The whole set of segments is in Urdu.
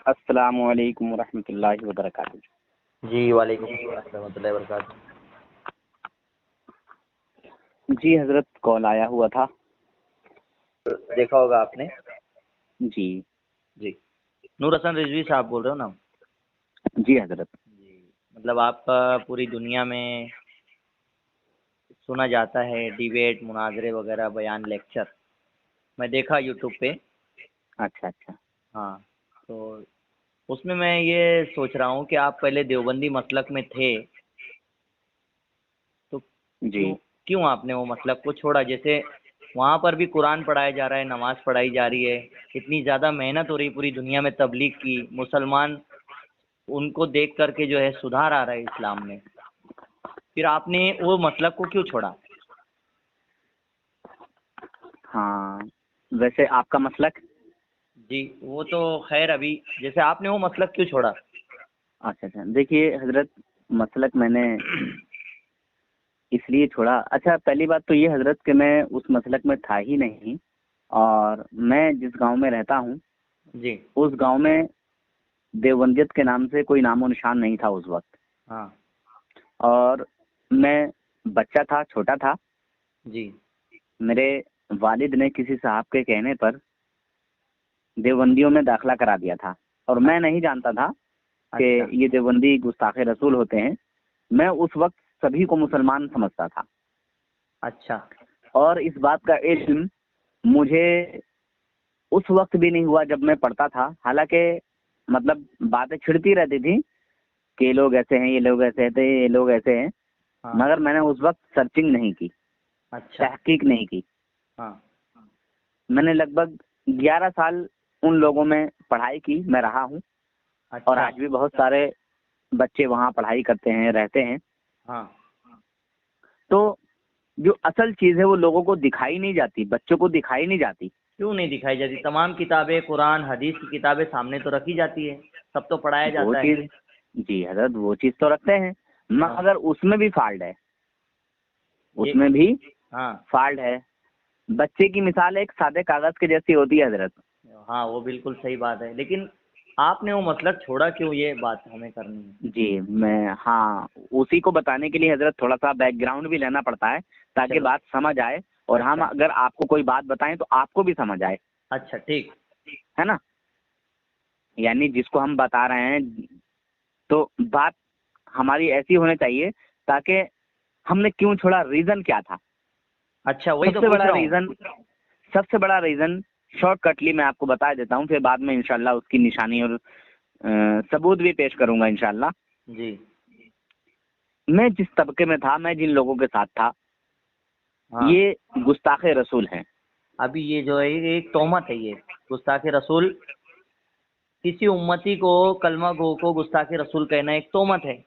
السلام علیکم ورحمۃ اللہ وبرکاتہ۔ جی وعلیکم السلام ورحمۃ اللہ وبرکاتہ۔ جی حضرت کال آیا ہوا تھا، دیکھا ہوگا آپ نے۔ جی جی نور حسن رضوی صاحب بول رہے ہو نا؟ جی حضرت۔ جی مطلب آپ کا پوری دنیا میں سنا جاتا ہے ڈیبیٹ، مناظرے وغیرہ، بیان، لیکچر، میں دیکھا یوٹیوب پہ۔ اچھا اچھا۔ ہاں تو اس میں یہ سوچ رہا ہوں کہ آپ پہلے دیوبندی مسلک میں تھے تو جی کیوں آپ نے وہ مسلک کو چھوڑا؟ جیسے وہاں پر بھی قرآن پڑھایا جا رہا ہے، نماز پڑھائی جا رہی ہے، اتنی زیادہ محنت ہو رہی پوری دنیا میں تبلیغ کی، مسلمان ان کو دیکھ کر کے جو ہے سدھار آ رہا ہے اسلام میں، پھر آپ نے وہ مسلک کو کیوں چھوڑا؟ ہاں ویسے آپ کا مسلک؟ جی وہ تو خیر، ابھی جیسے آپ نے وہ مسلک کیوں چھوڑا؟ اچھا اچھا، دیکھیے حضرت مسلک میں نے اس لیے چھوڑا، اچھا پہلی بات تو یہ حضرت کہ میں اس مسلک میں تھا ہی نہیں، اور میں جس گاؤں میں رہتا ہوں جی اس گاؤں میں دیوبندیت کے نام سے کوئی نام و نشان نہیں تھا اس وقت، ہاں اور میں بچہ تھا، چھوٹا تھا۔ جی میرے والد نے کسی صاحب کے کہنے پر دیوبندیوں میں داخلہ کرا دیا تھا، اور میں نہیں جانتا تھا کہ اچھا یہ دیوبندی گستاخ رسول ہوتے ہیں۔ میں اس وقت سبھی کو مسلمان سمجھتا تھا، اچھا اور اس بات کا علم مجھے اس وقت بھی نہیں ہوا جب میں پڑھتا تھا، حالانکہ مطلب باتیں چھڑتی رہتی تھی کہ یہ لوگ ایسے ہیں، یہ لوگ ایسے ہیں، یہ لوگ ایسے ہیں، ہاں مگر میں نے اس وقت سرچنگ نہیں کی، اچھا تحقیق نہیں کی۔ ہاں میں نے لگ بھگ 11 سال ان لوگوں میں پڑھائی کی، میں رہا ہوں، اور اچھا آج بھی بہت سارے بچے وہاں پڑھائی کرتے ہیں، رہتے ہیں۔ ہاں تو جو اصل چیز ہے وہ لوگوں کو دکھائی نہیں جاتی، بچوں کو دکھائی نہیں جاتی۔ کیوں نہیں دکھائی جاتی؟ تمام کتابیں، قرآن حدیث کی کتابیں سامنے تو رکھی جاتی ہے، سب تو پڑھایا وہ جاتا ہے۔ چیز جی حضرت وہ چیز تو رکھتے ہیں، مگر اس میں بھی فالٹ ہے، اس میں بھی ہاں فالٹ ہے۔ بچے کی مثال ایک سادے کاغذ کے جیسی ہوتی ہے حضرت۔ ہاں وہ بالکل صحیح بات ہے، لیکن آپ نے وہ مسلک چھوڑا کیوں؟ یہ بات ہمیں کرنی ہے۔ جی میں ہاں اسی کو بتانے کے لیے حضرت تھوڑا سا بیک گراؤنڈ بھی لینا پڑتا ہے تاکہ چلو بات سمجھ آئے، اور ہم اچھا اگر آپ کو کوئی بات بتائیں تو آپ کو بھی سمجھ آئے، اچھا ٹھیک ہے نا؟ یعنی جس کو ہم بتا رہے ہیں تو بات ہماری ایسی ہونی چاہیے تاکہ ہم نے کیوں چھوڑا، ریزن کیا تھا۔ اچھا وہی تو پوچھ رہا ہوں۔ سب سے بڑا ریزن شارٹ کٹلی میں آپ کو بتا دیتا ہوں، پھر بعد میں انشاءاللہ اس کی نشانی اور ثبوت بھی پیش کروں گا انشاءاللہ۔ جی میں جس طبقے میں تھا، میں جن لوگوں کے ساتھ تھا، ہاں یہ گستاخ رسول ہیں۔ ابھی یہ جو ہے ایک تہمت ہے، یہ گستاخ رسول، کسی امتی کو، کلمہ گو کو گستاخ رسول کہنا ایک تہمت ہے۔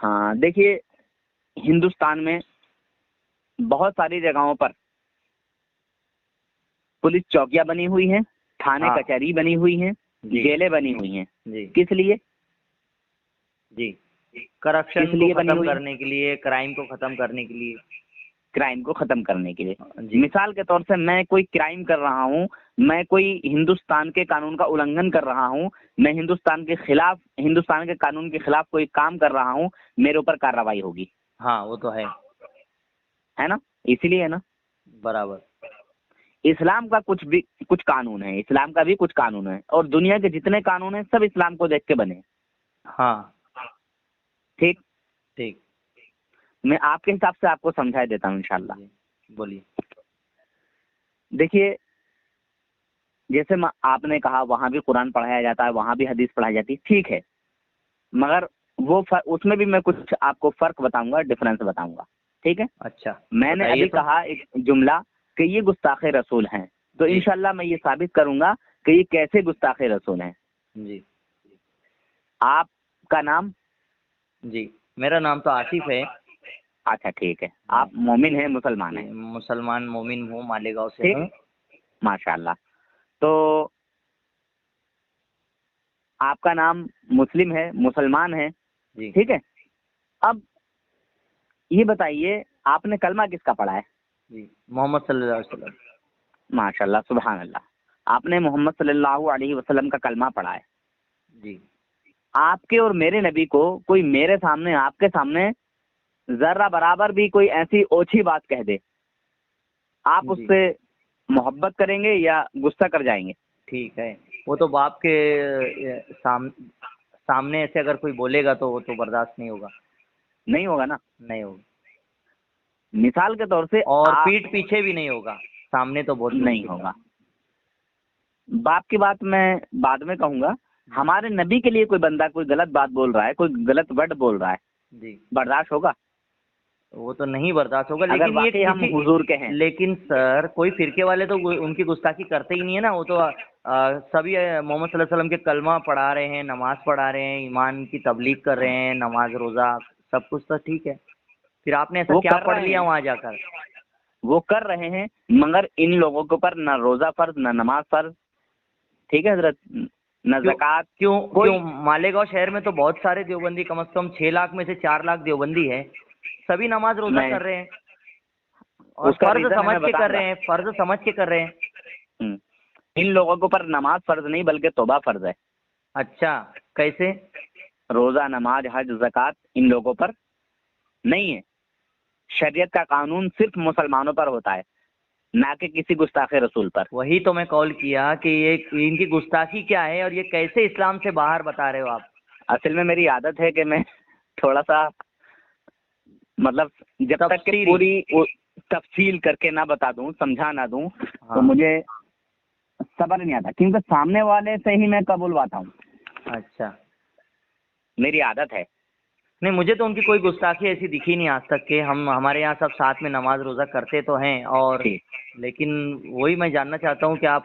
ہاں دیکھیے ہندوستان میں بہت ساری جگہوں پر پولیس چوکیاں بنی ہوئی ہیں، تھانے ہاں کچہری بنی ہوئی ہیں، جی جیلیں بنی ہوئی ہیں۔ جی کس لیے؟ جی کس کرپشن کو لیے بنی ختم ہوئی؟ کرنے کے لیے، کرائم کو ختم کرنے کے لیے۔ کرائم کو ختم کرنے کے لیے۔ جی مثال کے طور سے میں کوئی کرائم کر رہا ہوں، میں کوئی ہندوستان کے قانون کا النگھن کر رہا ہوں، میں ہندوستان کے قانون کے خلاف کوئی کام کر رہا ہوں، میرے اوپر کارروائی ہوگی، ہاں وہ تو ہے نا؟ اسی لیے ہے نا، برابر۔ اسلام کا کچھ قانون ہے، اسلام کا بھی کچھ قانون ہے، اور دنیا کے جتنے قانون ہیں سب اسلام کو دیکھ کے بنے۔ ہاں ٹھیک، ٹھیک میں آپ کے حساب سے آپ کو سمجھا دیتا ہوں انشاءاللہ۔ جی بولیے۔ دیکھیے جیسے آپ نے کہا وہاں بھی قرآن پڑھایا جاتا ہے، وہاں بھی حدیث پڑھائی جاتی ہے، ٹھیک ہے، مگر اس میں بھی میں کچھ آپ کو فرق بتاؤں گا، ڈفرنس بتاؤں گا، ٹھیک ہے؟ اچھا میں نے بتائیے ابھی تو۔ کہا ایک جملہ کہ یہ گستاخ رسول ہیں، تو جی انشاءاللہ میں یہ ثابت کروں گا کہ یہ کیسے گستاخ رسول ہیں۔ جی آپ کا نام؟ جی میرا نام تو آصف ہے۔ اچھا ٹھیک ہے، آپ مومن ہیں، مسلمان ہیں؟ مسلمان مومن ہوں، مالیگاؤں سے ٹھیک، ہوں۔ ماشاء اللہ۔ تو آپ کا نام مسلم ہے، مسلمان ہے، جی ٹھیک ہے؟ اب یہ بتائیے آپ نے کلمہ کس کا پڑھا ہے؟ جی محمد صلی اللہ علیہ وسلم۔ ماشاء اللہ، سبحان اللہ۔ آپ نے محمد صلی اللہ علیہ وسلم کا کلمہ پڑھا ہے، جی آپ کے اور میرے نبی کو کوئی میرے سامنے آپ کے سامنے ذرہ برابر بھی کوئی ایسی اوچھی بات کہہ دے، آپ اس جی سے محبت کریں گے یا غصہ کر جائیں گے؟ ٹھیک ہے، وہ تو باپ کے سامنے ایسے اگر کوئی بولے گا تو وہ تو برداشت نہیں ہوگا. نہیں ہوگا نا. نہیں ہوگا. مثال کے طور سے اور پیٹھ پیچھے بھی نہیں ہوگا، سامنے تو بہت نہیں ہوگا. باپ کی بات میں بعد میں کہوں گا. ہمارے نبی کے لیے کوئی بندہ کوئی غلط بات بول رہا ہے، کوئی غلط ورڈ بول رہا ہے، جی برداشت ہوگا؟ وہ تو نہیں برداشت ہوگا. اگر لیکن واقعی یہ ہم حضور کے ہیں. لیکن سر کوئی فرقے والے تو ان کی گستاخی کرتے ہی نہیں ہے نا. وہ تو سبھی محمد صلی اللہ علیہ وسلم کے کلمہ پڑھا رہے ہیں، نماز پڑھا رہے ہیں، ایمان کی تبلیغ کر رہے ہیں، نماز روزہ سب کچھ تو ٹھیک ہے. پھر آپ نے ایسا کیا پڑھ لیا وہاں جا کر؟ وہ کر رہے ہیں، مگر ان لوگوں کے اوپر نہ روزہ فرض نہ نماز فرض. ٹھیک ہے حضرت، نہ زکوٰۃ. کیوں مالیگاؤں شہر میں تو بہت سارے دیوبندی، کم از کم 6 لاکھ میں سے 4 لاکھ دیوبندی ہے، سبھی نماز روزہ کر رہے ہیں اور فرض سمجھ کے کر رہے ہیں، فرض سمجھ کے کر رہے ہیں. ان لوگوں کے اوپر نماز فرض نہیں بلکہ توبہ فرض ہے. اچھا کیسے؟ روزہ نماز حج زکوٰۃ ان لوگوں پر نہیں ہے. شریعت کا قانون صرف مسلمانوں پر ہوتا ہے، نہ کہ کسی گستاخ رسول پر. وہی تو میں کال کیا کہ یہ ان کی گستاخی کیا ہے اور یہ کیسے اسلام سے باہر بتا رہے ہو آپ؟ اصل میں میری عادت ہے کہ میں تھوڑا سا مطلب جب تک کہ پوری تفصیل کر کے نہ بتا دوں، سمجھا نہ دوں تو مجھے صبر نہیں آتا، کیونکہ سامنے والے سے ہی میں قبولواتا ہوں. اچھا میری عادت ہے. نہیں، مجھے تو ان کی کوئی گستاخی ایسی دکھی نہیں آج تک کہ ہمارے یہاں سب ساتھ میں نماز روزہ کرتے تو ہیں، اور لیکن وہی میں جاننا چاہتا ہوں کہ آپ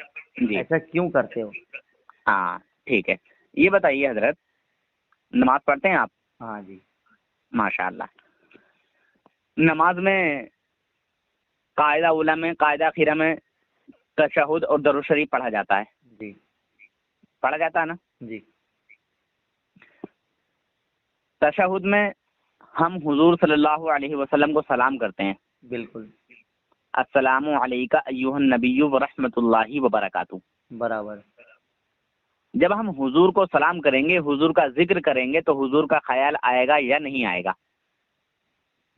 ایسا کیوں کرتے ہو؟ ہاں ٹھیک ہے، یہ بتائیے حضرت، نماز پڑھتے ہیں آپ؟ ہاں جی ماشاء اللہ. نماز میں قاعدہ اولا میں قاعدہ اخیرہ میں تشہد اور درود شریف پڑھا جاتا ہے. جی پڑھا جاتا ہے نا. جی تشہد میں ہم حضور صلی اللہ علیہ وسلم کو سلام کرتے ہیں. بالکل. السلام علیکہ ایھا النبی ورحمۃ اللہ وبرکاتہ. برابر. جب ہم حضور کو سلام کریں گے، حضور کا ذکر کریں گے تو حضور کا خیال آئے گا یا نہیں آئے گا؟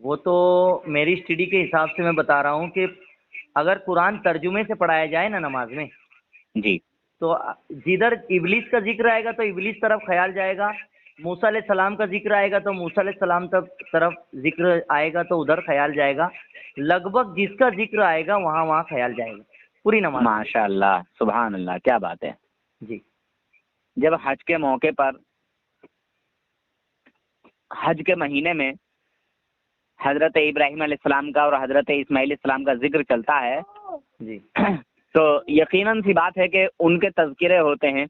وہ تو میری اسٹڈی کے حساب سے میں بتا رہا ہوں کہ اگر قرآن ترجمے سے پڑھایا جائے نا نماز میں، جی، تو جدھر ابلیس کا ذکر آئے گا تو ابلیس طرف خیال جائے گا، موسیٰ علیہ السلام کا ذکر آئے گا تو موسیٰ علیہ السلام طرف ذکر آئے گا تو ادھر خیال جائے گا. لگ بھگ جس کا ذکر آئے گا وہاں خیال جائے گا پوری نماز. ماشاء اللہ، سبحان اللہ، کیا بات ہے. جی. جب حج کے موقع پر حج کے مہینے میں حضرت ابراہیم علیہ السلام کا اور حضرت اسماعیل علیہ السلام کا ذکر چلتا ہے جی تو یقیناً سی بات ہے کہ ان کے تذکرے ہوتے ہیں.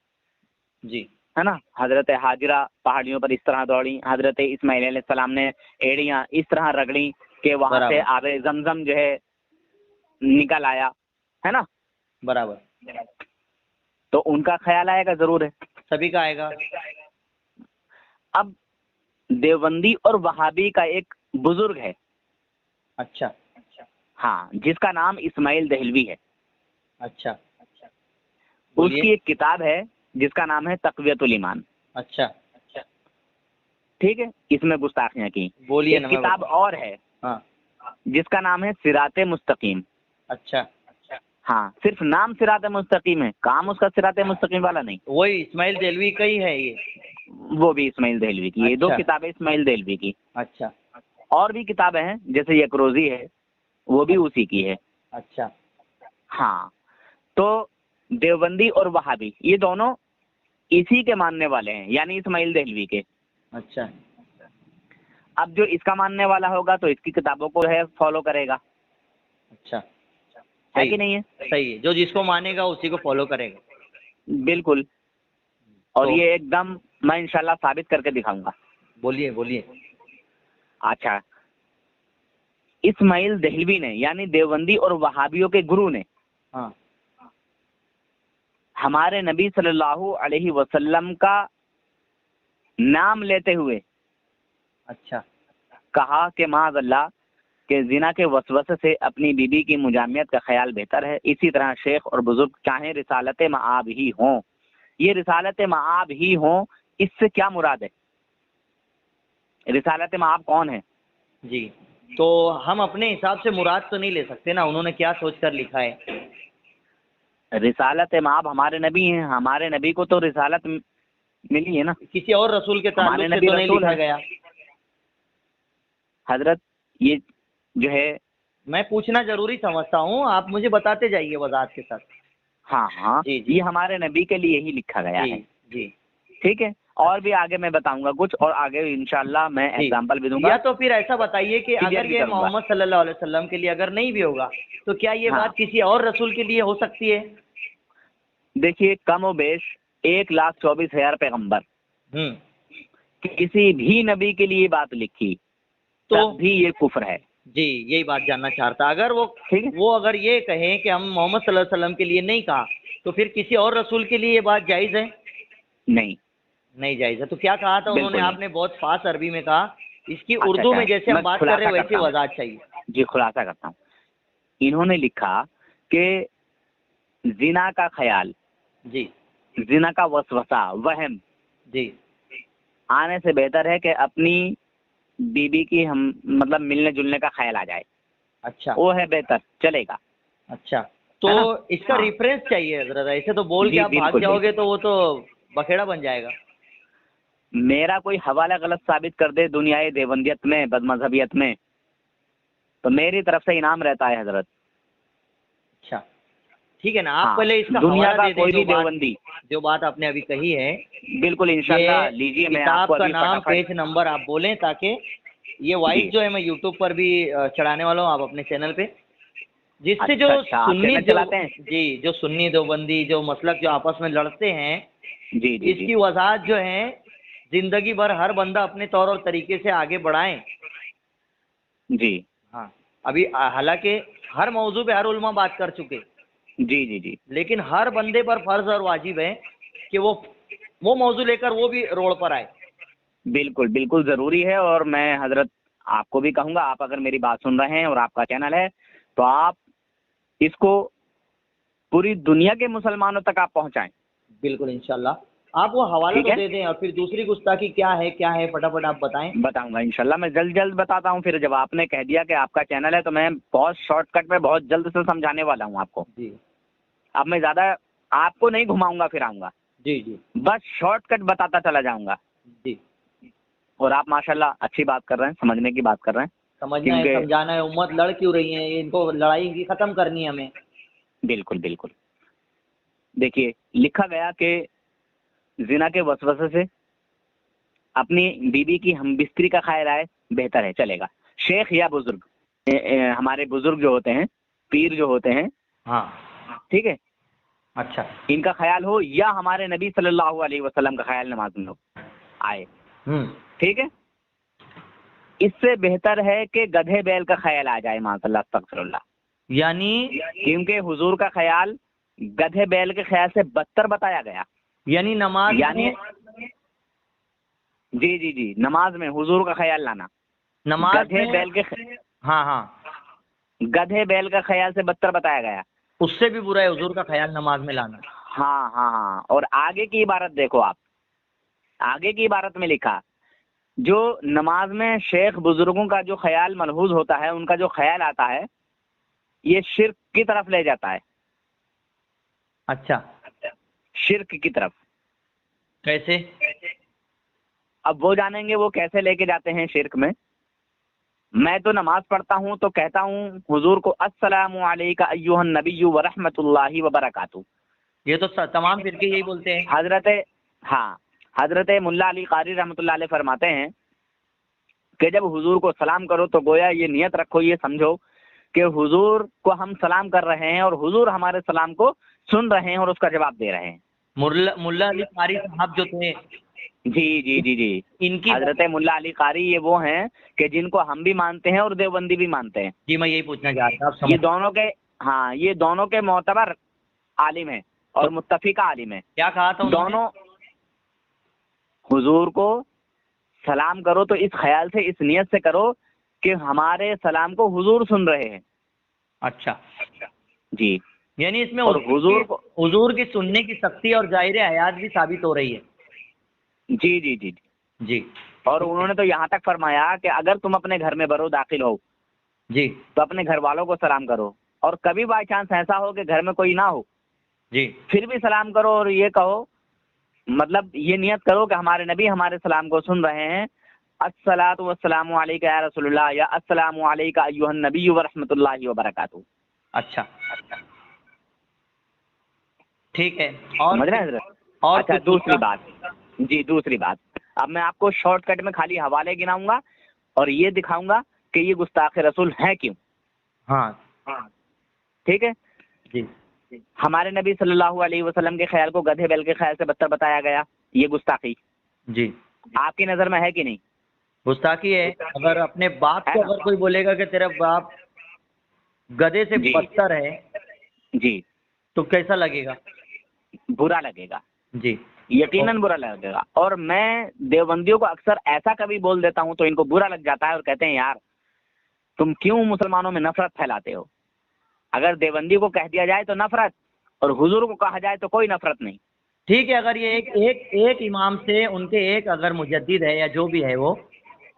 جی ہے نا. حضرت ہاجرہ پہاڑیوں پر اس طرح دوڑی، حضرت اسماعیل علیہ السلام نے ایڑیاں اس طرح رگڑی کہ وہاں سے آب زمزم جو ہے نکل آیا، ہے نا. برابر. تو ان کا خیال آئے گا، ضرور ہے، سبھی کا آئے گا. اب دیوبندی اور وہابی کا ایک بزرگ ہے. اچھا. ہاں، جس کا نام اسماعیل دہلوی ہے. اچھا. اس کی ایک کتاب ہے جس کا نام ہے تقویت الایمان. اچھا. ٹھیک ہے، اس میں گستاخیاں کی. بولیے. ایک کتاب اور ہے جس کا نام ہے صراط مستقیم. اچھا. ہاں، صرف نام صراط مستقیم ہے، کام اس کا صراط مستقیم والا نہیں. وہی اسماعیل دہلوی کا ہی ہے یہ. وہ بھی اسماعیل دہلوی کی. یہ 2 کتابیں اسماعیل دہلوی کی. اچھا. اور بھی کتابیں ہیں جیسے یکروزی ہے، وہ بھی اسی کی ہے. اچھا. ہاں، تو دیوبندی اور وہابی یہ دونوں اسی کے ماننے والے ہیں، یعنی اسماعیل دہلوی کے. اچھا. اب جو اس کا ماننے والا ہوگا تو اس کی کتابوں کو ہے فالو کرے گا. اچھا. ہے کہ نہیں ہے؟ صحیح ہے، جو جس کو مانے گا اسی کو فالو کرے گا. بالکل. اور یہ ایک دم میں انشاءاللہ ثابت کر کے دکھاؤں گا. بولیے بولیے. اچھا، اسماعیل دہلوی نے یعنی دیوبندی اور وہابیوں کے گرو نے ہمارے نبی صلی اللہ علیہ وسلم کا نام لیتے ہوئے اچھا کہا کہ معاذ اللہ کہ زنا کے وسوسے سے اپنی بیوی کی مجامعت کا خیال بہتر ہے. اسی طرح شیخ اور بزرگ چاہیں رسالت معاب ہی ہوں. یہ رسالت معاب ہی ہوں، اس سے کیا مراد ہے؟ رسالت معاب کون ہے؟ جی تو ہم اپنے حساب سے مراد تو نہیں لے سکتے نا، انہوں نے کیا سوچ کر لکھا ہے. رسالت معاب ہمارے نبی ہیں، ہمارے نبی کو تو رسالت ملی ہے نا. کسی اور رسول کے ہمارے تعلق سے نبی تو نہیں رسول لکھا ہے گیا. حضرت. یہ جو ہے میں پوچھنا ضروری سمجھتا ہوں، آپ مجھے بتاتے جائیے وضاحت کے ساتھ. ہاں ہاں جی جی یہ ہمارے نبی کے لیے ہی لکھا گیا ہے. جی جی ٹھیک ہے، اور بھی آگے میں بتاؤں گا کچھ، اور آگے انشاءاللہ میں جی. ایگزامپل بھی دوں گا. یا تو پھر ایسا بتائیے کہ کلیئر اگر بھی یہ کروں گا. محمد صلی اللہ علیہ وسلم کے لیے اگر نہیں بھی ہوگا تو کیا یہ ہاں. بات کسی اور رسول کے لیے ہو سکتی ہے؟ دیکھیے کم و بیش 1,24,000 پیغمبر ہوں کسی بھی نبی کے لیے بات لکھی تو تب بھی یہ کفر ہے. جی یہی بات جاننا چاہتا. اگر ٹھیک ہے. وہ اگر یہ کہیں کہ ہم محمد صلی اللہ علیہ وسلم کے لیے نہیں کہا تو پھر کسی اور رسول کے لیے یہ بات جائز ہے؟ نہیں نہیں جائز ہے. تو کیا کہا تھا انہوں نے؟ بالکل آپ نے بہت فاسٹ عربی میں کہا، اس کی اچھا اردو اچھا میں جیسے ہم میں بات کر رہے خلاصہ ہیں ویسے کرتا ہوں. وضاحت چاہیے. جی خلاصہ کرتا ہوں. انہوں نے لکھا کہ زنا کا خیال، جی زنا کا وسوسہ، وہم جی آنے سے بہتر ہے کہ اپنی بیوی کی ہم مطلب ملنے جلنے کا خیال آ جائے. اچھا وہ ہے بہتر، چلے گا. اچھا. تو ہے نا؟ اس کا ہاں. ریفرنس چاہیے حضرت. ایسے تو بول کے جی آپ بھاگ بالکل جاؤ گے بالکل. تو وہ تو بکھیڑا بن جائے گا. میرا کوئی حوالہ غلط ثابت کر دے دنیائے دیوبندیت میں، بد مذہبیت میں، تو میری طرف سے انعام رہتا ہے حضرت. اچھا ٹھیک ہے نا. آپ ہاں پہلے اس کا دنیا حوالہ کا دے دیں. کوئی بھی دیوبندی. جو بات آپ نے ابھی کہی ہے، بالکل انشاءاللہ یہ لیجیے. میں آپ کو کتاب کا ابھی نام، فٹافٹ. پیج نمبر آپ بولیں تاکہ یہ وائس جی جو ہے میں یوٹیوب پر بھی چڑھانے والا ہوں آپ اپنے چینل پہ، جس سے جو اچھا اچھا آپ سنی چینل چلاتے ہیں. جی جو سنی دیوبندی جو مسلک جو آپس میں لڑتے ہیں، جی جی اس جی کی وضاحت جو ہے زندگی بھر ہر بندہ اپنے طور اور طریقے سے آگے بڑھائیں. جی ہاں ابھی حالانکہ ہر موضوع پہ ہر علماء بات کر چکے، جی جی جی لیکن ہر بندے پر فرض اور واجب ہے کہ وہ موضوع لے کر وہ بھی روڈ پر آئے. بالکل بالکل ضروری ہے. اور میں حضرت آپ کو بھی کہوں گا، آپ اگر میری بات سن رہے ہیں اور آپ کا چینل ہے تو آپ اس کو پوری دنیا کے مسلمانوں تک آپ پہنچائیں. بالکل انشاءاللہ. آپ وہ حوالہ ٹھیک تو ہے، دے دیں، اور پھر دوسری گستاخی کیا ہے فٹافٹ آپ بتائیں. بتاؤں گا انشاءاللہ. میں جلد جلد بتاتا ہوں. پھر جب آپ نے کہہ دیا کہ آپ کا چینل ہے تو میں بہت شارٹ کٹ میں بہت جلد سے سمجھانے والا ہوں آپ کو. جی اب میں زیادہ آپ کو نہیں گھماؤں گا پھراؤں گا، جی جی بس شارٹ کٹ بتاتا چلا جاؤں گا. جی اور آپ ماشاءاللہ اچھی بات کر رہے ہیں، سمجھنے کی بات کر رہے ہیں. سمجھنا ہے، کیونکہ سمجھانا ہے. امت لڑ کیوں رہی ہے؟ ان کو لڑائی کی ختم کرنی ہے ہمیں. بالکل بالکل. دیکھیے لکھا گیا کہ زنا کے وسوسے سے اپنی بیوی کی ہم بستری کا خیال آئے بہتر ہے، چلے گا. شیخ یا بزرگ، ہمارے بزرگ جو ہوتے ہیں، پیر جو ہوتے ہیں، ہاں ٹھیک ہے، اچھا. ان کا خیال ہو یا ہمارے نبی صلی اللہ علیہ وسلم کا خیال نماز میں ہو آئے، ٹھیک ہے. اس سے بہتر ہے کہ گدھے بیل کا خیال آ جائے. ماشاء اللہ، استغفر اللہ. یعنی کیونکہ حضور کا خیال گدھے بیل کے خیال سے بدتر بتایا گیا. یعنی نماز یعنی میں، جی جی جی نماز میں حضور کا خیال لانا نماز گدھے میں، بیل کے ہاں ہاں گدھے بیل کا خیال سے بدتر بتایا گیا. اس سے بھی برا ہے حضور کا خیال نماز میں لانا. ہاں ہاں ہاں. اور آگے کی عبارت دیکھو آپ، آگے کی عبارت میں لکھا جو نماز میں شیخ بزرگوں کا جو خیال ملحوظ ہوتا ہے، ان کا جو خیال آتا ہے، یہ شرک کی طرف لے جاتا ہے. اچھا شرک کی طرف. کیسے؟ اب وہ جانیں گے وہ کیسے لے کے جاتے ہیں شرک میں. میں تو نماز پڑھتا ہوں تو کہتا ہوں حضور کو السلام علیکہ ایھا النبی ورحمۃ اللہ وبرکاتہ. یہ تو تمام فرقے یہی بولتے ہیں. حضرت ملا علی قاری رحمۃ اللہ علیہ فرماتے ہیں کہ جب حضور کو سلام کرو تو گویا یہ نیت رکھو، یہ سمجھو کہ حضور کو ہم سلام کر رہے ہیں اور حضور ہمارے سلام کو سن رہے ہیں اور اس کا جواب دے رہے ہیں. ملا علی قاری صاحب جو تھے، جی جی جی جی ان کی حضرت ملا علی قاری یہ وہ ہیں کہ جن کو ہم بھی مانتے ہیں اور دیوبندی بھی مانتے ہیں. جی میں یہی پوچھنا چاہ رہا تھا. یہ دونوں کے، ہاں یہ دونوں کے معتبر عالم ہیں اور متفقہ عالم ہیں. کیا کہا تھا انہوں نے؟ دونوں حضور کو سلام کرو تو اس خیال سے، اس نیت سے کرو کہ ہمارے سلام کو حضور سن رہے ہیں. اچھا جی. یعنی اس میں اور حضور کی سننے کی سختی اور ظاہر حیات بھی ثابت ہو رہی ہے. جی جی جی جی. اور انہوں نے تو یہاں تک فرمایا کہ اگر تم اپنے گھر میں برو داخل ہو جی تو اپنے گھر والوں کو سلام کرو، اور کبھی بائی چانس ایسا ہو کہ گھر میں کوئی نہ ہو جی پھر بھی سلام کرو، اور یہ کہو، مطلب یہ نیت کرو کہ ہمارے نبی ہمارے سلام کو سن رہے ہیں. الصلاۃ والسلام علیک یا رسول اللہ، یا السلام علیک ایھا النبی ورحمۃ اللہ وبرکاتہ. اچھا ٹھیک ہے. اور سمجھ رہے ہیں حضرت؟ اور اچھا کچھ دوسری دوسرا؟ بات، جی دوسری بات، اب میں آپ کو شارٹ کٹ میں خالی حوالے گناؤں گا اور یہ دکھاؤں گا کہ یہ گستاخ رسول ہیں کیوں. ہاں ٹھیک ہے. جی ہمارے نبی صلی اللہ علیہ وسلم کے خیال کو گدھے بیل کے خیال سے بدتر بتایا گیا، یہ گستاخی جی آپ کی نظر میں ہے کہ نہیں؟ گستاخی ہے. اگر اپنے باپ کو اگر کوئی بولے گا کہ تیرا باپ گدھے سے جی بدتر ہے جی تو کیسا لگے گا؟ برا لگے گا، جی یقیناً برا لگے گا. اور میں دیوبندیوں کو اکثر ایسا کبھی بول دیتا ہوں تو ان کو برا لگ جاتا ہے اور کہتے ہیں یار تم کیوں مسلمانوں میں نفرت پھیلاتے ہو. اگر دیوبندی کو کہہ دیا جائے تو نفرت، اور حضور کو کہا جائے تو کوئی نفرت نہیں. ٹھیک ہے. اگر یہ ایک امام سے ان کے ایک اگر مجدد ہے یا جو بھی ہے وہ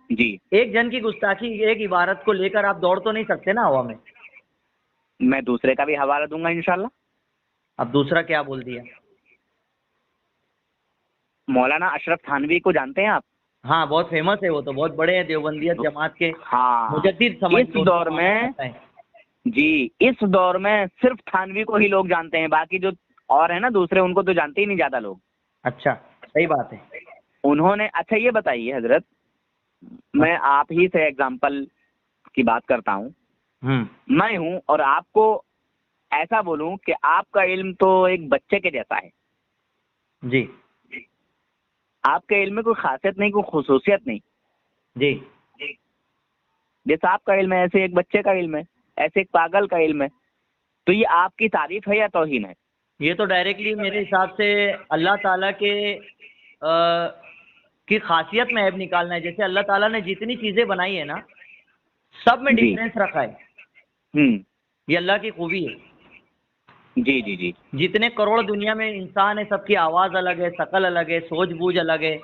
جی ایک جن کی گستاخی ایک عبارت کو لے کر آپ دوڑ تو نہیں سکتے نا ہوا میں. میں دوسرے کا بھی حوالہ دوں گا انشاءاللہ. اب دوسرا کیا بول دیا؟ مولانا اشرف تھانوی کو جانتے ہیں آپ؟ ہاں بہت فیمس ہے، وہ تو بہت بڑے ہیں دیوبندیت جماعت کے ہاں. مجدد سمجھ اس لو ان کو دور مانا میں جاتا ہے. جی اس دور میں صرف تھانوی کو ہی لوگ جانتے ہیں، باقی جو اور ہیں نا دوسرے ان کو تو جانتے ہی نہیں زیادہ لوگ. اچھا صحیح بات ہے. انہوں نے اچھا یہ بتائیے حضرت، میں آپ ہی سے ایگزامپل کی بات کرتا ہوں. میں ہوں اور آپ کو ایسا بولوں کہ آپ کا علم تو ایک بچے کے جیسا ہے. جی آپ کے علم میں کوئی خاصیت نہیں، کوئی خصوصیت نہیں. جی جیسا آپ کا علم ہے ایسے ایک بچے کا علم ہے، ایسے ایک پاگل کا علم ہے. تو یہ آپ کی تعریف ہے یا توہین ہے؟ یہ تو ڈائریکٹلی میرے حساب سے اللہ تعالیٰ کے کی خاصیت میں عیب نکالنا ہے. جیسے اللہ تعالیٰ نے جتنی چیزیں بنائی ہیں نا سب میں جی ڈفرینس رکھا ہے. یہ اللہ کی خوبی ہے. جی جی جی جتنے کروڑ دنیا میں انسان ہے سب کی آواز الگ ہے، شکل الگ ہے، سوچ بوجھ الگ ہے،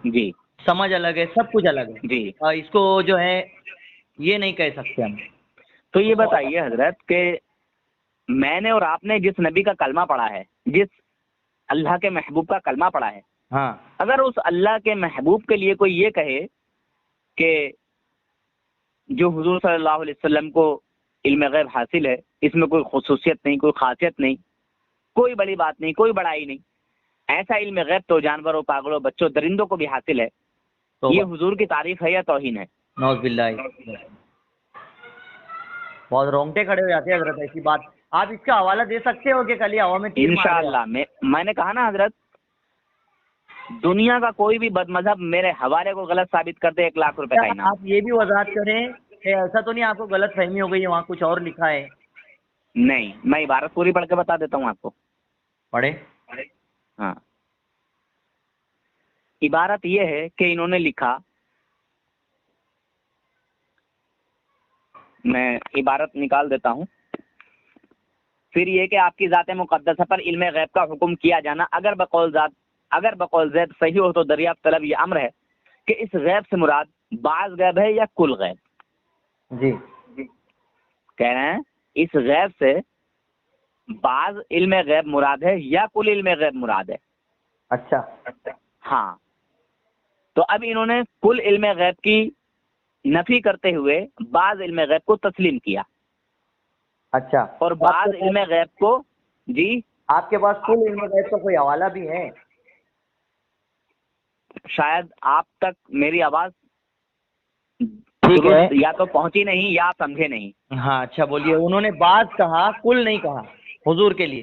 جی سمجھ الگ ہے، سب کچھ الگ ہے. جی اس کو جو ہے یہ نہیں کہہ سکتے ہم. تو یہ بتائیے حضرت کہ میں نے اور آپ نے جس نبی کا کلمہ پڑھا ہے، جس اللہ کے محبوب کا کلمہ پڑھا ہے، ہاں اگر اس اللہ کے محبوب کے لیے کوئی یہ کہے کہ جو حضور صلی اللہ علیہ وسلم کو علم غیب حاصل ہے اس میں کوئی خصوصیت نہیں، کوئی خاصیت نہیں، کوئی بڑی بات نہیں، کوئی بڑائی نہیں، ایسا علم غیب تو جانوروں، پاگلوں، بچوں، درندوں کو بھی حاصل ہے، یہ حضور کی تعریف ہے یا توہین ہے؟ نعوذ باللہ. بہت رونگٹے کھڑے ہو جاتے ہیں حضرت ایسی بات. آپ اس کا حوالہ دے سکتے ہو کہ کل ہی ہوا میں تیر مار رہے انشاءاللہ. میں نے کہا نا حضرت، دنیا کا کوئی بھی بد مذہب میرے حوالے کو غلط ثابت کرتے 1,00,000 روپے کا انعام. آپ یہ بھی وضاحت کریں کہ ایسا تو نہیں آپ کو غلط فہمی ہو گئی ہے وہاں کچھ اور لکھا ہے؟ نہیں، میں عبارت پوری پڑھ کے بتا دیتا ہوں آپ کو. پڑھے. ہاں، عبارت یہ ہے کہ انہوں نے لکھا، میں عبارت نکال دیتا ہوں. پھر یہ کہ آپ کی ذات مقدسہ پر علم غیب کا حکم کیا جانا اگر بقول زید صحیح ہو تو دریافت طلب یہ امر ہے کہ اس غیب سے مراد بعض غیب ہے یا کل غیب. جی کہہ رہے ہیں اس غیب سے بعض علم غیب مراد ہے یا کل علم غیب مراد ہے. اچھا ہاں، تو اب انہوں نے کل علم غیب کی نفی کرتے ہوئے بعض علم غیب کو تسلیم کیا. اچھا. اور بعض علم غیب کو جی آپ کے پاس کل علم غیب کا کوئی حوالہ بھی ہے؟ شاید آپ تک میری آواز ٹھیک ہے. یا تو پہنچی نہیں یا آپ سمجھے نہیں. ہاں اچھا بولیے. انہوں نے بعض کہا کل نہیں کہا حضور کے لیے.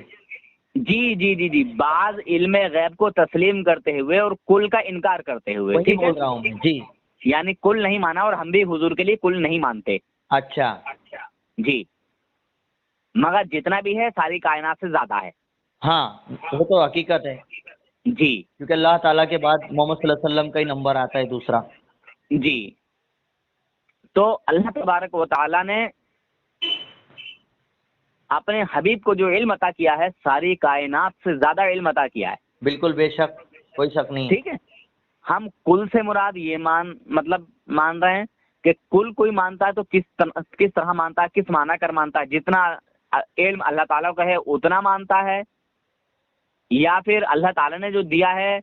جی جی جی جی بعض علم غیب کو تسلیم کرتے ہوئے اور کل کا انکار کرتے ہوئے. وہی بول رہا ہوں میں. جی یعنی کل نہیں مانا اور ہم بھی حضور کے لیے کل نہیں مانتے. اچھا جی، مگر جتنا بھی ہے ساری کائنات سے زیادہ ہے. ہاں وہ تو حقیقت ہے. جی کیونکہ اللہ تعالیٰ کے بعد محمد صلی اللہ علیہ وسلم کا ہی نمبر آتا ہے دوسرا. جی تو اللہ تبارک و تعالیٰ نے اپنے حبیب کو جو علم عطا کیا ہے ساری کائنات سے زیادہ علم عطا کیا ہے. بالکل بے شک، کوئی شک نہیں. ٹھیک ہے. ہم کل سے مراد یہ مان رہے ہیں کہ کل کوئی مانتا ہے تو کس طرح مانتا ہے، کس معنی کر مانتا ہے، جتنا علم اللہ تعالیٰ کا ہے اتنا مانتا ہے، یا پھر اللہ تعالیٰ نے جو دیا ہے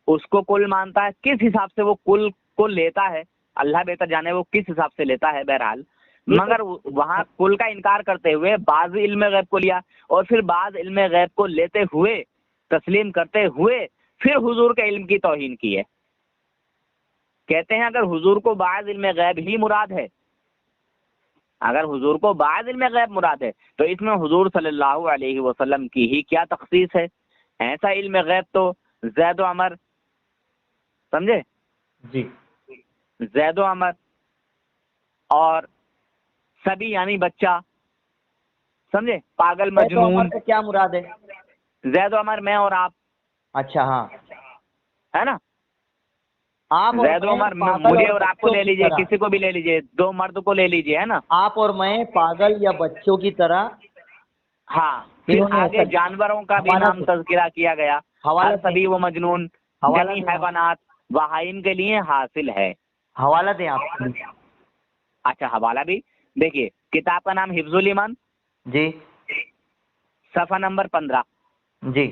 اس کو کل مانتا ہے، کس حساب سے وہ کل کو لیتا ہے اللہ بہتر جانے وہ کس حساب سے لیتا ہے. بہرحال مگر وہاں کل کا انکار کرتے ہوئے بعض علم غیب کو لیا، اور پھر بعض علم غیب کو لیتے ہوئے تسلیم کرتے ہوئے پھر حضور کے علم کی توہین کی ہے. کہتے ہیں اگر حضور کو بعض علم غیب ہی مراد ہے، اگر حضور کو بعض علم غیب مراد ہے تو اس میں حضور صلی اللہ علیہ وسلم کی ہی کیا تخصیص ہے. ایسا علم غیب تو زید و عمر، سمجھے، جی زید و عمر اور سبھی یعنی بچہ، سمجھے، پاگل مجنون. کیا مراد ہے؟ زید و عمر میں اور آپ. اچھا ہاں، ہے نا. آپ زید و عمر مجھے اور آپ کو لے لیجئے، کسی کو بھی لے لیجئے، دو مرد کو لے لیجئے، ہے نا. آپ اور میں پاگل یا بچوں کی طرح. ہاں. پھر آگے جانوروں کا بھی نام تذکرہ کیا گیا، سبھی وہ مجنون یعنی حیوانات بہائم کے لیے حاصل ہے. حوالہ دیں آپ. اچھا حوالہ بھی دیکھیے. کتاب کا نام حفظ الایمان، جی، صفحہ نمبر 15. جی.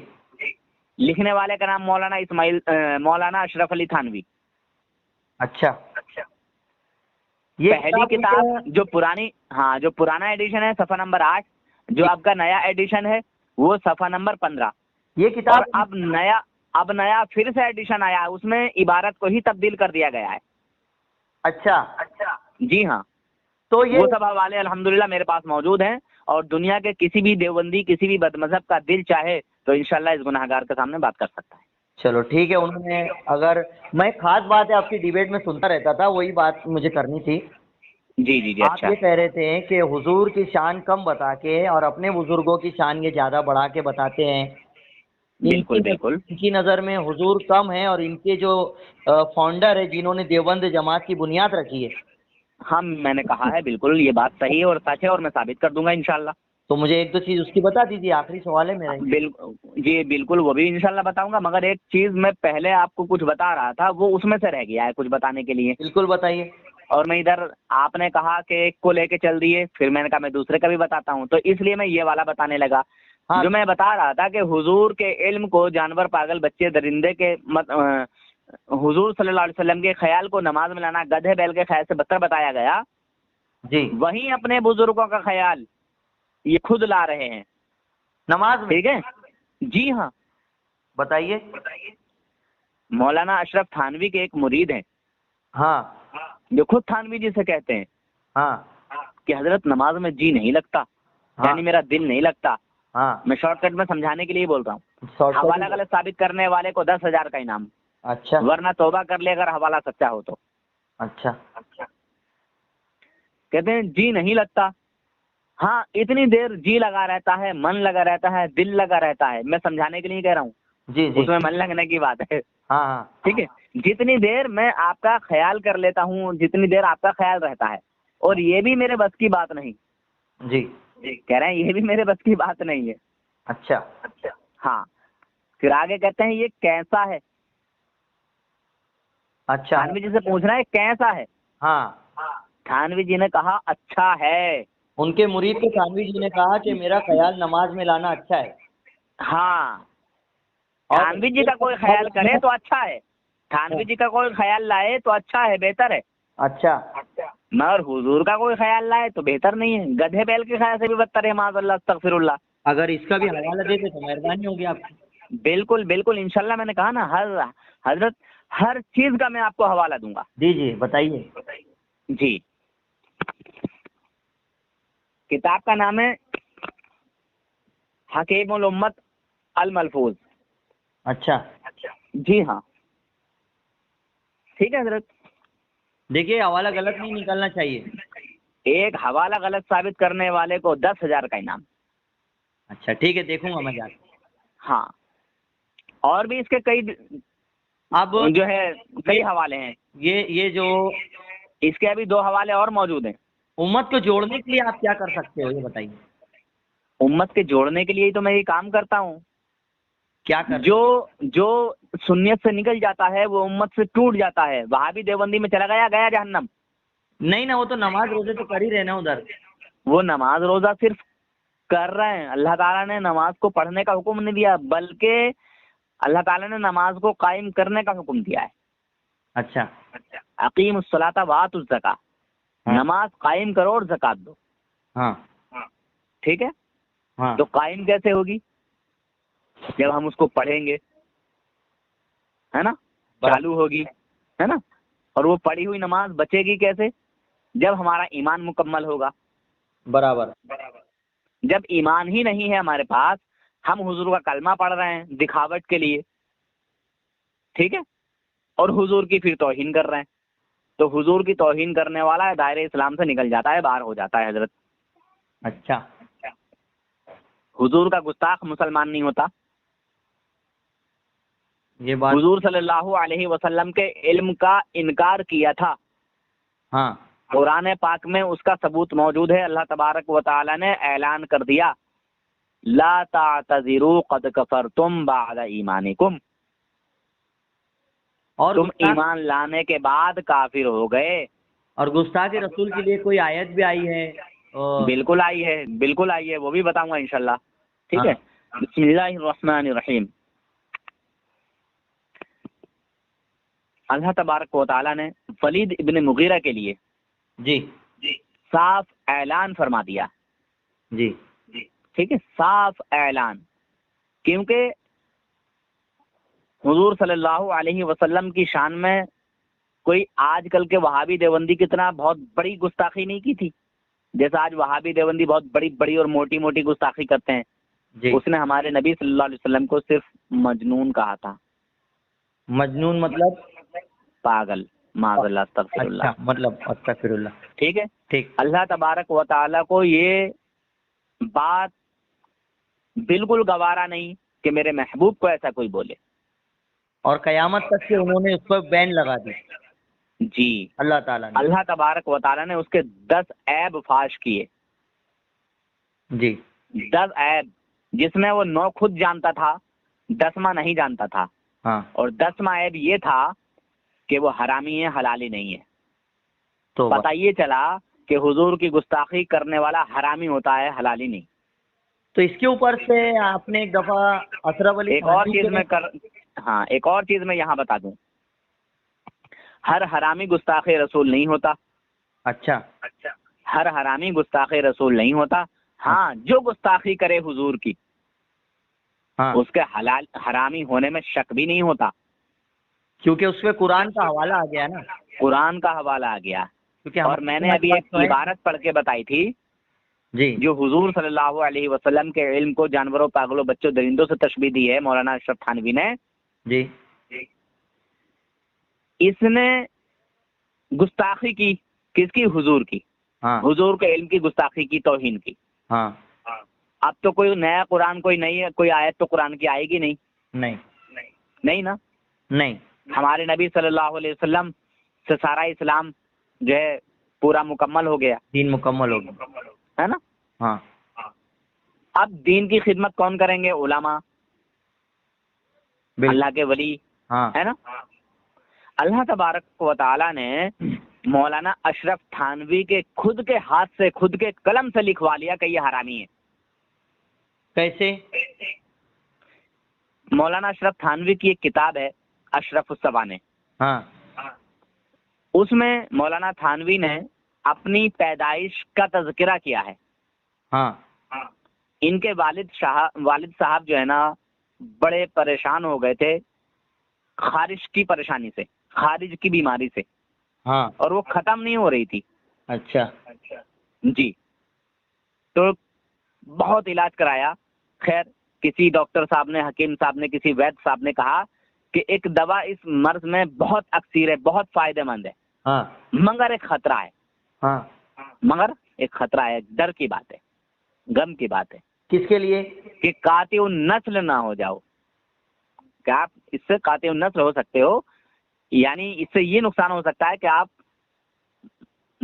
لکھنے والے کا نام مولانا اشرف علی تھانوی. اچھا. پہلی کتاب جو پرانا ایڈیشن ہے صفحہ نمبر 8، جو آپ کا نیا ایڈیشن ہے وہ صفحہ نمبر 15. یہ کتاب اب نیا پھر سے ایڈیشن آیا، اس میں عبارت کو ہی تبدیل کر دیا گیا ہے. اچھا. جی ہاں. تو یہ وہ سب حوالے الحمدللہ میرے پاس موجود ہیں، اور دنیا کے کسی بھی دیوبندی کسی بھی بد مذہب کا دل چاہے تو انشاءاللہ اس گناہ گار کے سامنے بات کر سکتا ہے. چلو ٹھیک ہے. انہوں نے اگر میں خاص بات ہے آپ کی ڈیبیٹ میں سنتا رہتا تھا، وہی بات مجھے کرنی تھی. جی جی جی. آپ اچھا. یہ کہہ رہے تھے کہ حضور کی شان کم بتا کے اور اپنے بزرگوں کی شان یہ زیادہ بڑھا کے بتاتے ہیں. بالکل بالکل. ان کی نظر میں حضور کم ہے، اور ان کے جو فاؤنڈر ہے جنہوں نے دیوبند جماعت کی بنیاد رکھی ہے. ہاں میں نے کہا ہے، بالکل یہ بات صحیح ہے اور سچ ہے، اور میں ثابت کر دوں گا انشاءاللہ. تو مجھے ایک دو چیز اس کی بتا دیجیے، آخری سوال ہے میرا. جی بالکل، وہ بھی انشاءاللہ بتاؤں گا، مگر ایک چیز میں پہلے آپ کو کچھ بتا رہا تھا وہ اس میں سے رہ گیا ہے کچھ بتانے کے لیے. بالکل بتائیے. اور میں ادھر آپ نے کہا کہ ایک کو لے کے چل دیے، پھر میں نے کہا میں دوسرے کا بھی بتاتا ہوں، تو اس لیے میں یہ والا بتانے لگا. ہاں. جو میں بتا رہا تھا کہ حضور کے علم کو جانور، پاگل، بچے، درندے کے حضور صلی اللہ علیہ وسلم کے خیال کو نماز میں لانا گدھے بیل کے خیال سے بدتر بتایا گیا. جی. وہیں اپنے بزرگوں کا خیال یہ خود لا رہے ہیں نماز میں. ٹھیک ہے. جی ہاں. بتائیے. مولانا اشرف تھانوی کے ایک مرید ہیں، ہاں، جو خود تھانوی جی سے کہتے ہیں ہاں، کہ حضرت نماز میں جی نہیں لگتا، یعنی میرا دل نہیں لگتا. ہاں. میں شارٹ کٹ میں سمجھانے کے لیے بول رہا ہوں. حوالہ غلط ثابت کرنے والے کو 10,000 کا انعام. اچھا. ورنہ توبہ کر لے اگر حوالہ سچا ہو تو. اچھا. کہتے ہیں جی نہیں لگتا. ہاں اتنی دیر جی لگا رہتا ہے، من لگا رہتا ہے، دل لگا رہتا ہے. میں سمجھانے کے لیے کہہ رہا ہوں. جی جی. اس میں من لگنے کی بات ہے. ہاں ہاں. ٹھیک ہے. جتنی دیر میں آپ کا خیال کر لیتا ہوں، جتنی دیر آپ کا خیال رہتا ہے، اور یہ بھی میرے بس کی بات نہیں. جی. کہہ رہے ہیں یہ بھی میرے بس کی بات نہیں ہے. اچھا. ہاں. پھر آگے کہتے ہیں یہ کیسا ہے. اچھا. تھانوی جی سے پوچھنا ہے کیسا ہے. ہاں. تھانوی جی نے کہا اچھا ہے. ان کے مرید کو تھانوی جی نے کہا کہ میرا خیال نماز میں لانا اچھا ہے. ہاں. تھانوی جی کا کوئی خیال کرے تو اچھا ہے، تھانوی جی کا کوئی خیال لائے تو اچھا ہے، بہتر ہے. اچھا. مگر حضور کا کوئی خیال لائے تو بہتر نہیں ہے، گدھے بیل کے خیال سے بھی بدتر ہے. معاذ اللہ، استغفر اللہ. اگر اس کا بھی حوالہ دیتے تو مہربانی ہوگی آپ کی. بالکل بالکل انشاءاللہ. میں نے کہا نا حضرت ہر چیز کا میں آپ کو حوالہ دوں گا. جی جی بتائیے. جی. کتاب کا نام ہے حکیم الامت الملفوظ. اچھا. جی ہاں. ٹھیک ہے حضرت. دیکھیے حوالہ غلط نہیں نکالنا چاہیے. ایک حوالہ غلط ثابت کرنے والے کو 10,000 کا انعام. اچھا ٹھیک ہے، دیکھوں گا میں جا کے. ہاں. اور بھی اس کے کئی اب جو ہے کئی حوالے ہیں. یہ جو اس کے ابھی 2 حوالے اور موجود ہیں۔ امت کو جوڑنے کے لیے آپ کیا کر سکتے ہو یہ بتائیے؟ امت کے جوڑنے کے لیے ہی تو میں یہ کام کرتا ہوں۔ کیا کر جو سنیت سے نکل جاتا ہے وہ امت سے ٹوٹ جاتا ہے، وہابی دیوبندی میں چلا گیا جہنم۔ نہیں نا، وہ تو نماز روزے تو کر ہی رہے نا ادھر۔ وہ نماز روزہ صرف کر رہے ہیں، اللہ تعالیٰ نے نماز کو پڑھنے کا حکم نہیں دیا، بلکہ اللہ تعالیٰ نے نماز کو قائم کرنے کا حکم دیا ہے۔ اچھا، اقیم الصلاۃ وآتوا الزکاۃ، نماز قائم کرو اور زکات دو۔ ہاں ٹھیک ہے، ہاں، تو قائم کیسے ہوگی؟ جب ہم اس کو پڑھیں گے، ہے نا، چالو ہوگی، ہے نا۔ اور وہ پڑھی ہوئی نماز بچے گی کیسے؟ جب ہمارا ایمان مکمل ہوگا۔ برابر۔ جب ایمان ہی نہیں ہے ہمارے پاس، ہم حضور کا کلمہ پڑھ رہے ہیں دکھاوٹ کے لیے، ٹھیک ہے، اور حضور کی پھر توہین کر رہے ہیں، تو حضور کی توہین کرنے والا دائرہ اسلام سے نکل جاتا ہے، باہر ہو جاتا ہے حضرت۔ اچھا، حضور کا گستاخ مسلمان نہیں ہوتا۔ یہ بات حضور صلی اللہ علیہ وسلم کے علم کا انکار کیا تھا، ہاں، قرآن پاک میں اس کا ثبوت موجود ہے۔ اللہ تبارک و تعالی نے اعلان کر دیا، لا تعتذروا قد کفرتم بعد ایمانکم، اور تم ایمان لانے کے بعد کافر ہو گئے۔ اور گستاخ رسول کے لیے کوئی آیت بھی آئی ہے؟ بالکل آئی ہے، بالکل آئی ہے، وہ بھی بتاؤں گا انشاءاللہ، ٹھیک ہے۔ بسم اللہ الرحمن الرحیم۔ اللہ تبارک و تعالیٰ نے ولید ابن مغیرہ کے لیے جی صاف اعلان فرما دیا، جی، ٹھیک ہے، صاف اعلان، کیونکہ حضور صلی اللہ علیہ وسلم کی شان میں کوئی آج کل کے وہابی دیوبندی کی طرح بہت بڑی گستاخی نہیں کی تھی، جیسا آج وہابی دیوبندی بہت بڑی بڑی اور موٹی موٹی گستاخی کرتے ہیں۔ جی، اس نے ہمارے نبی صلی اللہ علیہ وسلم کو صرف مجنون کہا تھا۔ مجنون مطلب پاگل، معاذ اللہ، استغفر اللہ، اچھا، مطلب استغفر اللہ، ٹھیک ہے۔ ٹھیک، اللہ تبارک و تعالیٰ کو یہ بات بالکل گوارا نہیں کہ میرے محبوب کو ایسا کوئی بولے۔ اور قیامت تک کے انہوں نے اس پر بین لگا دی جی، اللہ تعالیٰ نے۔ اللہ تبارک و تعالیٰ نے اس کے 10 عیب فاش کیے، جی، 10 عیب، جس میں وہ 9 خود جانتا تھا، 10واں نہیں جانتا تھا، ہاں، اور 10واں عیب یہ تھا کہ وہ حرامی ہے، حلالی نہیں ہے۔ تو پتہ یہ چلا کہ حضور کی گستاخی کرنے والا حرامی ہوتا ہے، حلالی نہیں۔ تو اس کے اوپر سے آپ نے ایک دفعہ اشرف علی ایک اور چیز میں ایک اور چیز میں یہاں بتا دوں، ہر حرامی گستاخ رسول نہیں ہوتا۔ اچھا، ہر حرامی گستاخ رسول نہیں ہوتا، ہاں، جو گستاخی کرے حضور کی، ہاں، اس کے حرامی ہونے میں شک بھی نہیں ہوتا، کیونکہ اس پہ قرآن کا حوالہ آ گیا نا، قرآن کا حوالہ آ گیا۔ کیونکہ اور میں نے ابھی ایک عبارت پڑھ کے بتائی تھی، جی جو حضور صلی اللہ علیہ وسلم کے علم کو جانوروں، پاگلوں، بچوں، درندوں سے تشبیہ دی ہے مولانا اشرف تھانوی نے۔ جی، اس نے گستاخی کی، کس کی؟ حضور کی، ہاں، حضور کے علم کی گستاخی کی، توہین کی۔ ہاں، اب تو کوئی نیا قرآن، کوئی آیت تو قرآن کی آئے گی نہیں، نہیں نا۔ نہیں، ہمارے نبی صلی اللہ علیہ وسلم سے سارا اسلام جو ہے پورا مکمل ہو گیا، دین مکمل ہو گیا، ہے نا۔ ہاں، اب دین کی خدمت کون کریں گے؟ علماء، بالکل، اللہ کے ولی، ہاں، ہے نا۔ اللہ تبارک و تعالیٰ نے مولانا اشرف تھانوی کے خود کے ہاتھ سے، خود کے قلم سے لکھوا لیا کہ یہ حرامی ہے۔ کیسے؟ مولانا اشرف تھانوی کی ایک کتاب ہے اشرف السوانح، ہاں، اس میں مولانا تھانوی نے اپنی پیدائش کا تذکرہ کیا ہے۔ ہاں، ان کے والد صاحب جو ہے نا بڑے پریشان ہو گئے تھے خارش کی پریشانی سے، خارج کی بیماری سے، ہاں، اور وہ ختم نہیں ہو رہی تھی۔ اچھا، جی، تو بہت علاج کرایا، خیر کسی ڈاکٹر صاحب نے، حکیم صاحب نے، کسی وید صاحب نے کہا کہ ایک دوا اس مرض میں بہت اکثر ہے، بہت فائدہ مند ہے، ہاں، مگر ایک خطرہ ہے، ہاں، مگر ایک خطرہ ہے، ڈر کی بات ہے، غم کی بات ہے، کس کے لیے؟ کہ قاطع النسل نہ ہو جاؤ، کہ آپ اس سے قاطع النسل ہو سکتے ہو، یعنی اس سے یہ نقصان ہو سکتا ہے کہ آپ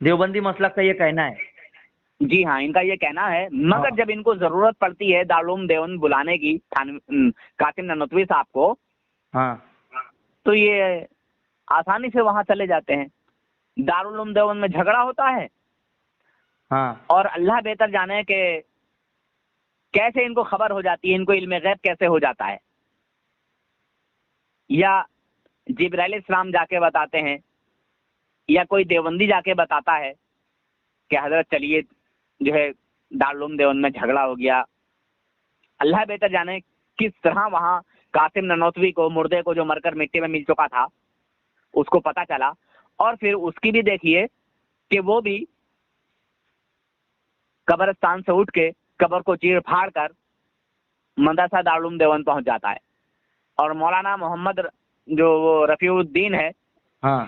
دیوبندی مسلک کا یہ کہنا ہے. جی ہاں، ان کا یہ کہنا ہے، مگر جب ان کو ضرورت پڑتی ہے دارالعلوم دیوبند بلانے کی قاسم نانوتوی صاحب کو، ہاں تو یہ آسانی سے وہاں چلے جاتے ہیں. دارالعلوم دیوبند میں جھگڑا ہوتا ہے، ہاں اور اللہ بہتر جانے کہ کیسے ان کو خبر ہو جاتی ہے، ان کو علم غیب کیسے ہو جاتا ہے. یا جبرائیل علیہ السلام جا کے بتاتے ہیں، یا کوئی دیوبندی جا کے بتاتا ہے کہ حضرت چلیے جو ہے دارالعلوم دیوبند میں جھگڑا ہو گیا. اللہ بہتر جانے کس طرح وہاں قاسم نانوتوی کو، مردے کو جو مر کر مٹی میں مل چکا تھا، اس کو پتہ چلا. اور پھر اس کی بھی دیکھیے کہ وہ بھی قبرستان سے اٹھ کے قبر کو چیر پھاڑ کر مدرسہ دارالعلوم دیوبند پہنچ جاتا ہے. اور مولانا محمد جو وہ رفیع الدین ہے، ہاں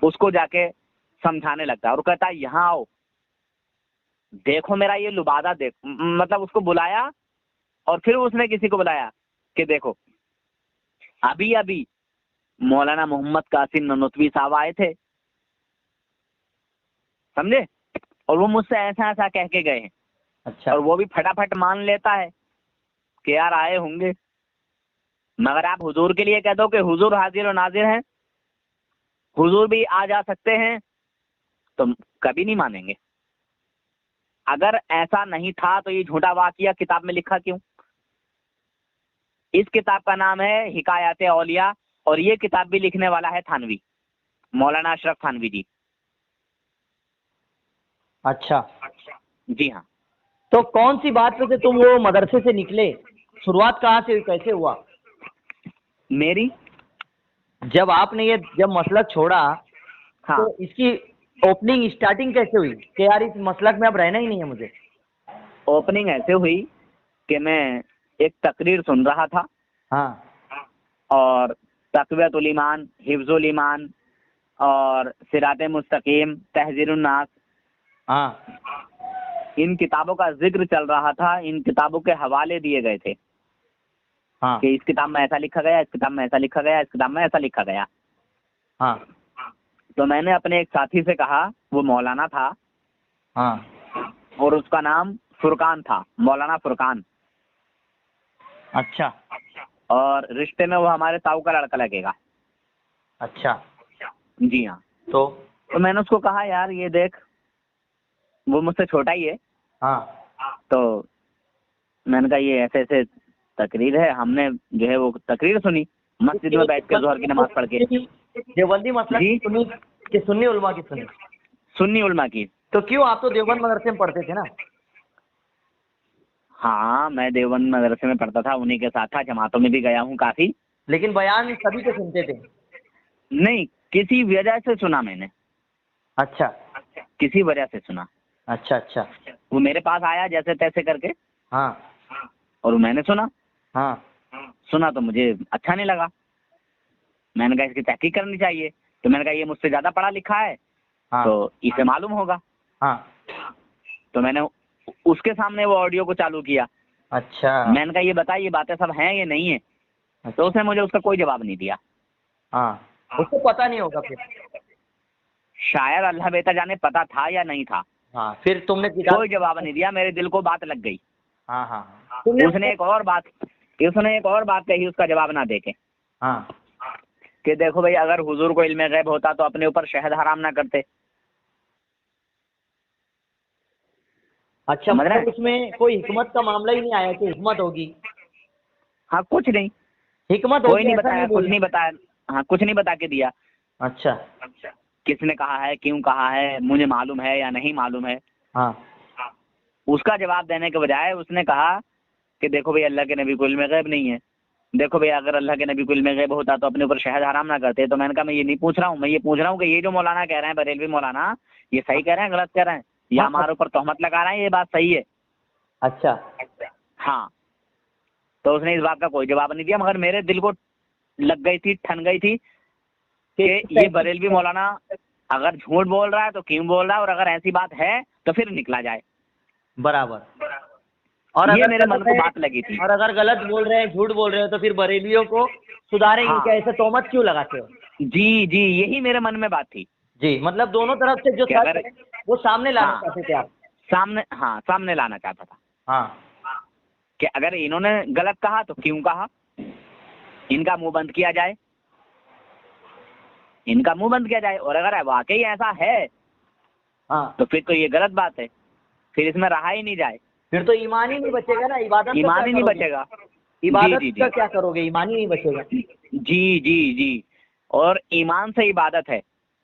اس کو جا کے سمجھانے لگتا ہے اور کہتا ہے یہاں آؤ، دیکھو میرا یہ لبادہ دیکھ. مطلب اس کو بلایا، اور پھر اس نے کسی کو بلایا کہ دیکھو ابھی ابھی مولانا محمد قاسم نانوتوی صاحب آئے تھے، سمجھے، اور وہ مجھ سے ایسا ایسا کہہ کے گئے ہیں. اچھا. اور وہ بھی پھٹافٹ مان لیتا ہے کہ یار آئے ہوں گے. مگر آپ حضور کے لیے کہہ دو کہ حضور حاضر و ناظر ہیں، حضور بھی آ جا سکتے ہیں، تو کبھی نہیں مانیں گے. اگر ایسا نہیں تھا تو یہ جھوٹا واقعہ کتاب میں لکھا کیوں؟ اس کتاب کا نام ہے حکایات اولیاء، اور یہ کتاب بھی لکھنے والا ہے تھانوی، مولانا اشرف تھانوی جی. اچھا. جی ہاں. تو کون سی بات پہ سے تم وہ مدرسے سے نکلے؟ شروعات کہاں سے، کیسے ہوا؟ میری جب آپ نے یہ جب مسلک چھوڑا ہاں، تو اس کی اوپننگ اسٹارٹنگ کیسے ہوئی کہ یار اس مسلک میں اب رہنا ہی نہیں ہے مجھے؟ اوپننگ ایسے ہوئی کہ میں ایک تقریر سن رہا تھا، ہاں اور تقویت الایمان، حفظ الایمان، اور صراط مستقیم، تحذیر الناس، ہاں ان کتابوں کا ذکر چل رہا تھا. ان کتابوں کے حوالے دیے گئے تھے ہاں کہ اس کتاب میں ایسا لکھا گیا، اس کتاب میں ایسا لکھا گیا، اس کتاب میں ایسا لکھا گیا. ہاں تو میں نے اپنے ایک ساتھی سے کہا، وہ مولانا تھا، ہاں اور اس کا نام فرقان تھا، مولانا فرقان. اچھا اور رشتے میں وہ ہمارے تاؤ کا لڑکا لگے گا. اچھا. جی ہاں. تو تو میں نے اس کو کہا یار یہ دیکھ، وہ مجھ سے چھوٹا ہی ہے، ہاں تو میں نے کہا یہ ایسے ایسے تقریر ہے، ہم نے جو ہے وہ تقریر سنی مسجد میں بیٹھ کے ظہر کی نماز پڑھ کے. دیوبندی مسلک جی، سنی کہ سنی علماء کی سنی؟ سنی علماء کی. تو کیوں، آپ تو دیوبند مدرسے میں پڑھتے تھے نا؟ ہاں میں دیوبند مدرسے میں پڑھتا تھا، انہی کے ساتھ تھا، جماعتوں میں بھی گیا ہوں کافی. لیکن بیان سبھی کے سنتے تھے؟ نہیں، کسی وجہ سے سنا میں نے، اچھا کسی وجہ سے سنا. اچھا اچھا. وہ میرے پاس آیا جیسے تیسے کر کے، ہاں اور میں نے سنا. ہاں سنا تو مجھے اچھا نہیں لگا. میں نے کہا اس کی تحقیق کرنی چاہیے. تو میں نے کہا یہ مجھ سے زیادہ پڑھا لکھا ہے، ہاں تو اسے معلوم ہوگا. ہاں. تو میں نے اس کے سامنے وہ آڈیو کو چالو کیا. اچھا. میں نے کہا یہ بتا، یہ باتیں سب ہیں یا نہیں ہیں؟ تو اس نے مجھے اس کا کوئی جواب نہیں دیا. ہاں اس کو پتہ نہیں ہوگا پھر. شاید اللہ بہتر جانے پتا تھا یا نہیں تھا. ہاں پھر تم نے کوئی جواب نہیں دیا. میرے دل کو بات لگ گئی. ہاں ہاں. اس نے ایک اور بات کہی اس کا جواب نہ دے کے، ہاں کہ دیکھو بھائی اگر حضور کو علم غیب ہوتا تو اپنے اوپر شہد حرام نہ کرتے. اچھا، مطلب اس میں کوئی حکمت کا معاملہ ہی نہیں آیا کہ حکمت ہوگی؟ ہاں کچھ نہیں، حکمت کوئی ہوگی نہیں ایسا بتایا، کچھ نہیں بتایا. ہاں کچھ نہیں بتا کے دیا. اچھا کس نے کہا ہے، کیوں کہا ہے، مجھے معلوم ہے یا نہیں معلوم ہے. ہاں اس کا جواب دینے کے بجائے اس نے کہا کہ دیکھو بھائی اللہ کے نبی کو علم غیب نہیں ہے. دیکھو بھائی اگر اللہ کے نبی کو علم غیب ہوتا تو اپنے اوپر شہد حرام نہ کرتے. تو میں نے کہا میں یہ نہیں پوچھ رہا ہوں، میں یہ پوچھ رہا ہوں کہ یہ جو مولانا کہہ رہے ہیں، بریلوی مولانا، یہ صحیح کہہ رہے ہیں غلط کہہ رہے ہیں، یا ہمارے اوپر تہمت لگا رہے ہیں، یہ بات صحیح ہے؟ اچھا. ہاں. تو اس نے اس بات کا کوئی جواب نہیں دیا. مگر میرے دل کو لگ گئی تھی، ٹھن گئی تھی کہ یہ بریلوی مولانا اگر جھوٹ بول رہا ہے تو کیوں بول رہا ہے، اور اگر ایسی بات ہے تو پھر نکلا جائے. برابر. اور یہ اگر میرے من کو بات لگی تھی. اور اگر غلط بول رہے ہیں، جھوٹ بول رہے ہیں، تو پھر بریلیوں کو سدھاریں گے ہاں. کیا؟ ایسے تہمت کیوں لگاتے ہو؟ جی یہی میرے من میں بات تھی. جی مطلب دونوں طرف سے جو کہ سچ اگر ہے وہ سامنے لانا ہاں چاہتے تھے آپ. سامنے لانا چاہتا تھا ہاں کہ اگر انہوں نے غلط کہا تو کیوں کہا، ان کا منہ بند کیا جائے، ان کا منہ بند کیا جائے. اور اگر واقعی ایسا ہے ہاں تو پھر تو یہ غلط بات ہے، پھر اس میں رہا ہی نہیں جائے، پھر تو ایمان ہی نہیں بچے گا نا. عبادت کا ایمان کیا ہی نہیں کرو گے؟ بچے گا. جی عبادت جی کا جی کیا کرو گے؟ ایمان ہی نہیں بچے گا. جی جی جی. اور ایمان سے عبادت ہے،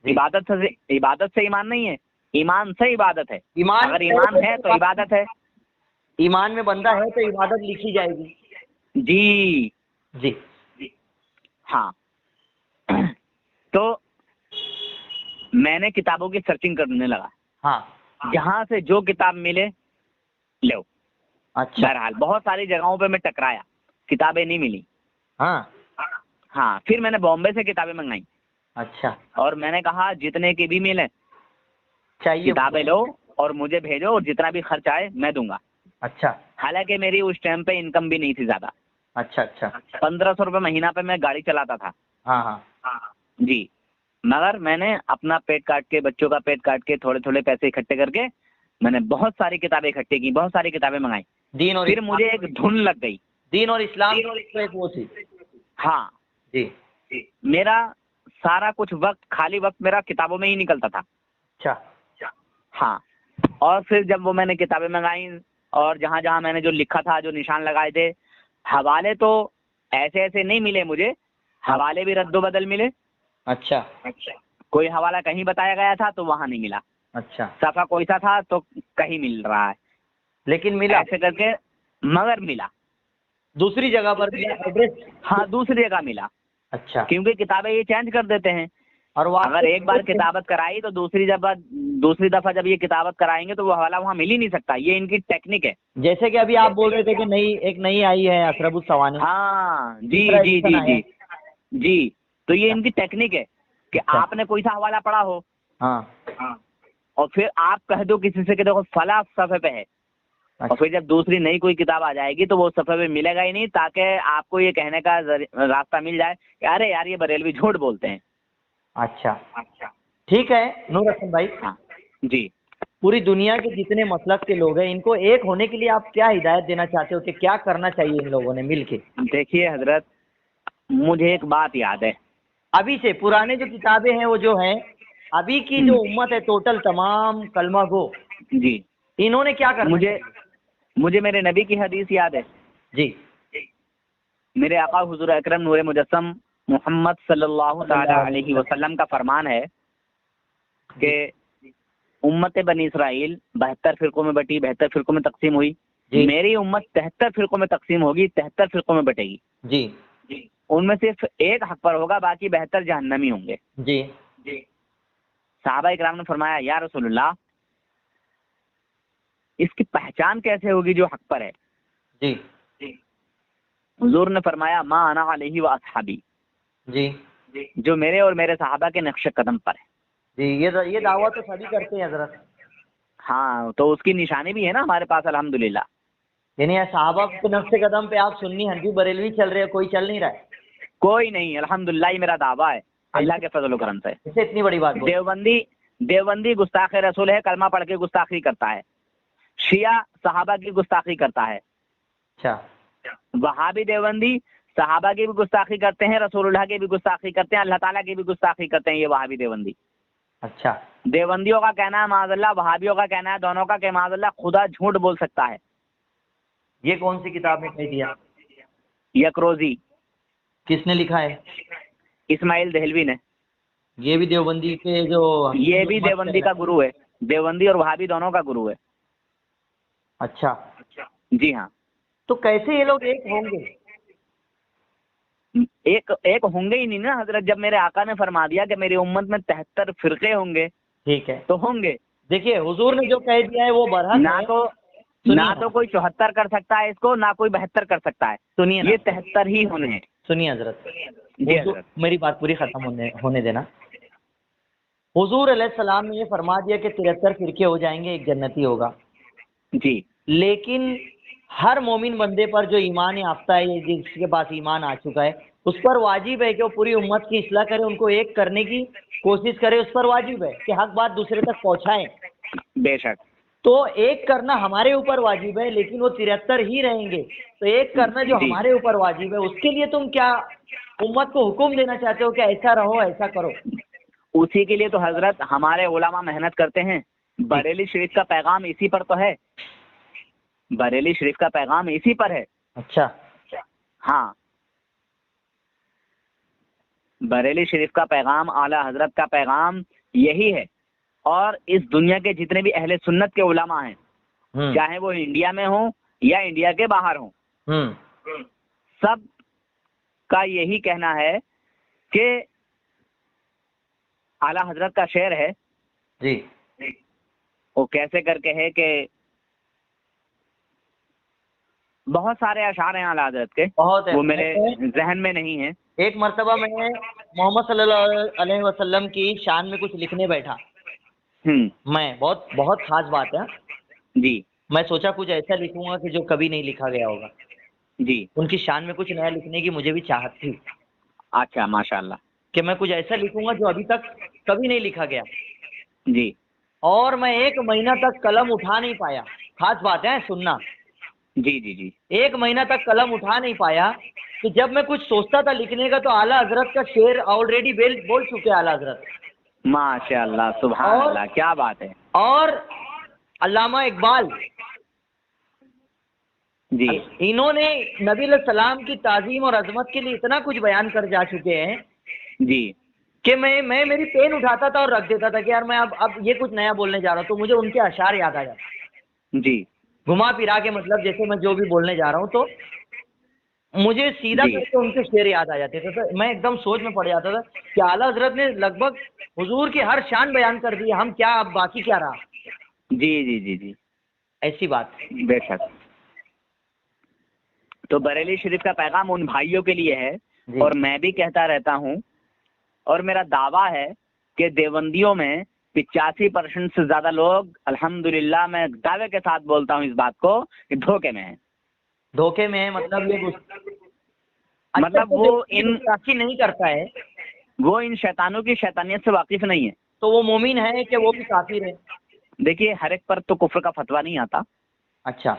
جی عبادت سے ایمان نہیں ہے، ایمان سے عبادت ہے. ایمان اگر ایمان ہے تو عبادت ہے. ایمان میں بندہ ہے تو عبادت لکھی جائے گی. جی جی ہاں. تو میں نے کتابوں کی سرچنگ کرنے لگا، ہاں جہاں سے جو کتاب ملے لو. اچھا بہرحال بہت ساری جگہوں پہ میں ٹکرایا، کتابیں نہیں ملی. ہاں ہاں پھر میں نے بامبے سے کتابیں منگائی اچھا اور میں نے کہا جتنے کی بھی ملیں چاہیے کتابیں لو اور مجھے بھیجو، اور جتنا بھی خرچ آئے میں دوں گا. اچھا حالانکہ میری اس ٹائم پہ انکم بھی نہیں تھی زیادہ، اچھا اچھا 1500 روپے مہینہ پہ میں گاڑی چلاتا تھا. ہاں ہاں جی مگر میں نے اپنا پیٹ کاٹ کے، بچوں کا پیٹ کاٹ کے، تھوڑے تھوڑے پیسے اکٹھے کر کے میں نے بہت ساری کتابیں اکٹھے کی، بہت ساری کتابیں منگائی. دین اور پھر مجھے ایک دھن لگ گئی. دین اور اسلام تو ایک وہ تھی. ہاں جی میرا سارا کچھ وقت، خالی وقت میرا کتابوں میں ہی نکلتا تھا. اچھا ہاں اور پھر جب وہ میں نے کتابیں منگائیں اور جہاں جہاں میں نے جو لکھا تھا، جو نشان لگائے تھے، حوالے تو ایسے ایسے نہیں ملے مجھے، حوالے بھی رد و بدل ملے. اچھا کوئی حوالہ کہیں بتایا گیا تھا تو وہاں نہیں ملا، اچھا صفحہ کوئی سا تھا تو کہیں مل رہا ہے، لیکن ملا ایسے کر کے مگر ملا. دوسری جگہ پر بھی ایڈریس. ہاں دوسری جگہ ملا، اچھا کیونکہ کتابیں یہ چینج کر دیتے ہیں. اور اگر ایک بار کتابت کرائی تو دوسری دفعہ جب یہ کتابت کرائیں گے تو وہ حوالہ وہاں مل ہی نہیں سکتا. یہ ان کی ٹیکنک ہے. جیسے کہ ابھی آپ بول رہے تھے کہ ایک نئی آئی ہے اسرب السوانی. ہاں جی تیسرا جی ایڈیشن جی آیا جی ہے. جی. تو یہ اچھا ان کی ٹیکنک ہے کہ اچھا آپ نے کوئی سا حوالہ پڑھا ہو ہاں اور پھر آپ کہہ دو کسی سے کہ دیکھو فلاں صفحے پہ ہے، اور پھر جب دوسری نئی کوئی کتاب آ جائے گی تو وہ صفحے پہ ملے گا ہی نہیں، تاکہ آپ کو یہ کہنے کا راستہ مل جائے کہ ارے یار یہ بریلوی جھوٹ بولتے ہیں. اچھا ٹھیک ہے نور حسن بھائی. ہاں جی. پوری دنیا کے جتنے مسلک کے لوگ ہیں ان کو ایک ہونے کے لیے آپ کیا ہدایت دینا چاہتے ہو کہ کیا کرنا چاہیے ان لوگوں نے مل کے؟ دیکھیے حضرت، مجھے ایک بات یاد ہے. ابھی سے پرانے جو کتابیں ہیں وہ جو ہیں، ابھی کی جو امت ہے ٹوٹل تمام کلمہ گو، جی انہوں نے کیا کرنا مجھے میرے نبی کی حدیث یاد ہے. جی میرے آقا حضور اکرم نور مجسم محمد صلی اللہ تعالی علیہ وسلم کا فرمان ہے کہ امت بنی اسرائیل 72 فرقوں میں بٹی، 72 فرقوں میں تقسیم ہوئی. جی میری امت 73 فرقوں میں تقسیم ہوگی، 73 فرقوں میں بٹے گی. جی ان میں صرف ایک حق پر ہوگا، باقی 72 جہنمی ہوں گے. جی صحابہ اکرام نے فرمایا یا رسول اللہ، اس کی پہچان کیسے ہوگی جو حق پر ہے؟ جی حضور نے فرمایا ما انا علیہ و اصحابی، جی جو میرے اور میرے صحابہ کے نقش قدم پر ہے. جی یہ دعویٰ تو سبھی کرتے ہیں حضرت. ہاں تو اس کی نشانی بھی ہے نا ہمارے پاس الحمدللہ. یعنی صحابہ کے نقش قدم پہ آپ سنی حنفی بریلوی چل رہے ہیں، کوئی چل نہیں رہا ہے؟ کوئی نہیں، الحمدللہ یہ میرا دعویٰ ہے اللہ کے فضل و کرم سے. اسے اتنی بڑی بات بول. دیوبندی گستاخ رسول ہے، کلمہ پڑھ کے گستاخی کرتا ہے. شیعہ صحابہ کی گستاخی کرتا ہے. اچھا وہابی دیوبندی صحابہ کی بھی گستاخی کرتے ہیں، رسول اللہ کی بھی گستاخی کرتے ہیں، اللہ تعالیٰ کی بھی گستاخی کرتے ہیں. یہ وہابی دیوبندی. اچھا دیوبندیوں کا کہنا ہے معاذ اللہ، وہابیوں کا کہنا ہے دونوں کا کہ معاذ اللہ خدا جھوٹ بول سکتا ہے. یہ کون سی کتاب میں کہہ دیا؟ یکروزی. کس نے لکھا ہے؟ اسماعیل دہلوی نے. یہ بھی دیوبندی کے جو یہ بھی دیوبندی کا گرو ہے، دیوبندی اور وہابی دونوں کا گرو ہے. اچھا جی ہاں. تو کیسے یہ لوگ ایک ہوں گے؟ ایک ہوں گے ہی نہیں نا حضرت. جب میرے آقا نے فرما دیا کہ میری امت میں 73 فرقے ہوں گے، ٹھیک ہے تو ہوں گے. دیکھیے حضور نے جو کہہ دیا ہے وہ برحق ہے. نہ تو کوئی 74 کر سکتا ہے اس کو، نہ کوئی 72 کر سکتا ہے. سنیے یہ 73 ہی ہونے ہیں. سنیے حضرت، جی حضرت. میری بات پوری ختم ہونے دینا. حضور علیہ السلام نے یہ فرما دیا کہ 73 فرقے ہو جائیں گے، ایک جنتی ہوگا. جی لیکن ہر مومن بندے پر جو ایمان یافتہ ہے، جس کے پاس ایمان آ چکا ہے، اس پر واجب ہے کہ وہ پوری امت کی اصلاح کرے، ان کو ایک کرنے کی کوشش کرے، اس پر واجب ہے کہ حق بات دوسرے تک پہنچائیں. بے شک. تو ایک کرنا ہمارے اوپر واجب ہے، لیکن وہ 73 ہی رہیں گے. تو ایک کرنا جو جی. ہمارے اوپر واجب ہے، اس کے لیے تم کیا امت کو حکم دینا چاہتے ہو کہ ایسا رہو، ایسا کرو؟ اسی کے لیے تو حضرت ہمارے علماء محنت کرتے ہیں. بریلی شریف کا پیغام اسی پر تو ہے. بریلی شریف کا پیغام اسی پر ہے. اچھا. ہاں، بریلی شریف کا پیغام، اعلی حضرت کا پیغام یہی ہے. اور اس دنیا کے جتنے بھی اہل سنت کے علماء ہیں، چاہے وہ انڈیا میں ہوں یا انڈیا کے باہر ہوں، سب کا یہی کہنا ہے کہ اعلی حضرت کا شعر ہے جی. وہ کیسے کر کے ہے کہ بہت سارے اشعار ہیں اعلی حضرت کے، بہت ہے. وہ میرے ذہن میں نہیں ہیں. ایک مرتبہ میں محمد صلی اللہ علیہ وسلم کی شان میں کچھ لکھنے بیٹھا. میں بہت خاص بات ہے. جی. میں سوچا کچھ ایسا لکھوں گا کہ جو کبھی نہیں لکھا گیا ہوگا. جی. ان کی شان میں کچھ نیا لکھنے کی مجھے بھی چاہت تھی. اچھا، ماشاء اللہ. کہ میں کچھ ایسا لکھوں گا جو ابھی تک کبھی نہیں لکھا گیا. جی. اور میں 1 مہینہ تک قلم اٹھا نہیں پایا. خاص بات ہے سننا. جی. جی. جی. 1 مہینہ تک قلم اٹھا نہیں پایا. کہ جب میں کچھ سوچتا تھا لکھنے کا تو اعلیٰ حضرت کا شعر آلریڈی بول چکے اعلیٰ حضرت. ماشاء اللہ، سبحان اللہ، کیا بات ہے. اور علامہ اقبال، جی. انہوں نے نبی علیہ السلام کی تعظیم اور عظمت کے لیے اتنا کچھ بیان کر جا چکے ہیں جی. کہ میں میری پین اٹھاتا تھا اور رکھ دیتا تھا کہ یار میں اب یہ کچھ نیا بولنے جا رہا ہوں، تو مجھے ان کے اشعار یاد آ جاتے. جی. گھما پھرا کے مطلب جیسے میں جو بھی بولنے جا رہا ہوں تو مجھے سیدھا جی. کر کے ان کے شعر یاد آ جاتے تھے. تو میں ایک دم سوچ میں پڑ جاتا تھا کہ اعلیٰ حضرت نے لگ بھگ حضور کی ہر شان بیان کر دی، ہم کیا اب باقی کیا رہا. جی. جی. جی. جی. ایسی بات. بے شک. تو بریلی شریف کا پیغام ان بھائیوں کے لیے ہے. اور میں بھی کہتا رہتا ہوں، اور میرا دعویٰ ہے کہ دیوبندیوں میں 85% سے زیادہ لوگ، الحمدللہ میں دعوے کے ساتھ بولتا ہوں اس بات کو، کہ دھوکے میں ہیں. دھوکے میں ہے مطلب یہ مطلب وہ تاثیر نہیں کرتا ہے، وہ ان شیطانوں کی شیطانیت سے واقف نہیں ہے. تو وہ مومن ہے کہ وہ بھی کافر ہے؟ دیکھیے، ہر ایک پر تو کفر کا فتویٰ نہیں آتا. اچھا.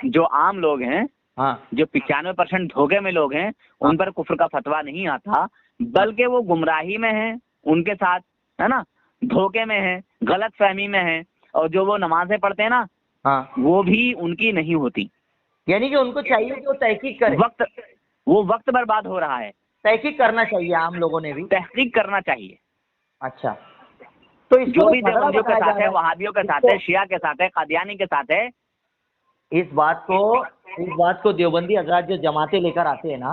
جو عام لوگ ہیں، ہاں، جو 95% دھوکے میں لوگ ہیں، ان پر کفر کا فتویٰ نہیں آتا، بلکہ وہ گمراہی میں ہیں، ان کے ساتھ ہے نا، دھوکے میں ہیں، غلط فہمی میں ہیں. اور جو وہ نمازیں پڑھتے ہیں نا، ہاں، وہ بھی ان کی نہیں ہوتی. یعنی کہ ان کو چاہیے کہ وہ تحقیق کرے. وہ وقت برباد ہو رہا ہے. تحقیق کرنا چاہیے عام لوگوں نے بھی. تحقیق کرنا چاہیے. اچھا. تو اس جو کو بھی دیوبندیوں کے ساتھ ہے، وہابیوں کے ساتھ ہے، شیعہ کے ساتھ ہے، قادیانی کے ساتھ ہے. اس بات کو دیوبندی حضرات جو جماعتیں لے کر آتے ہیں نا.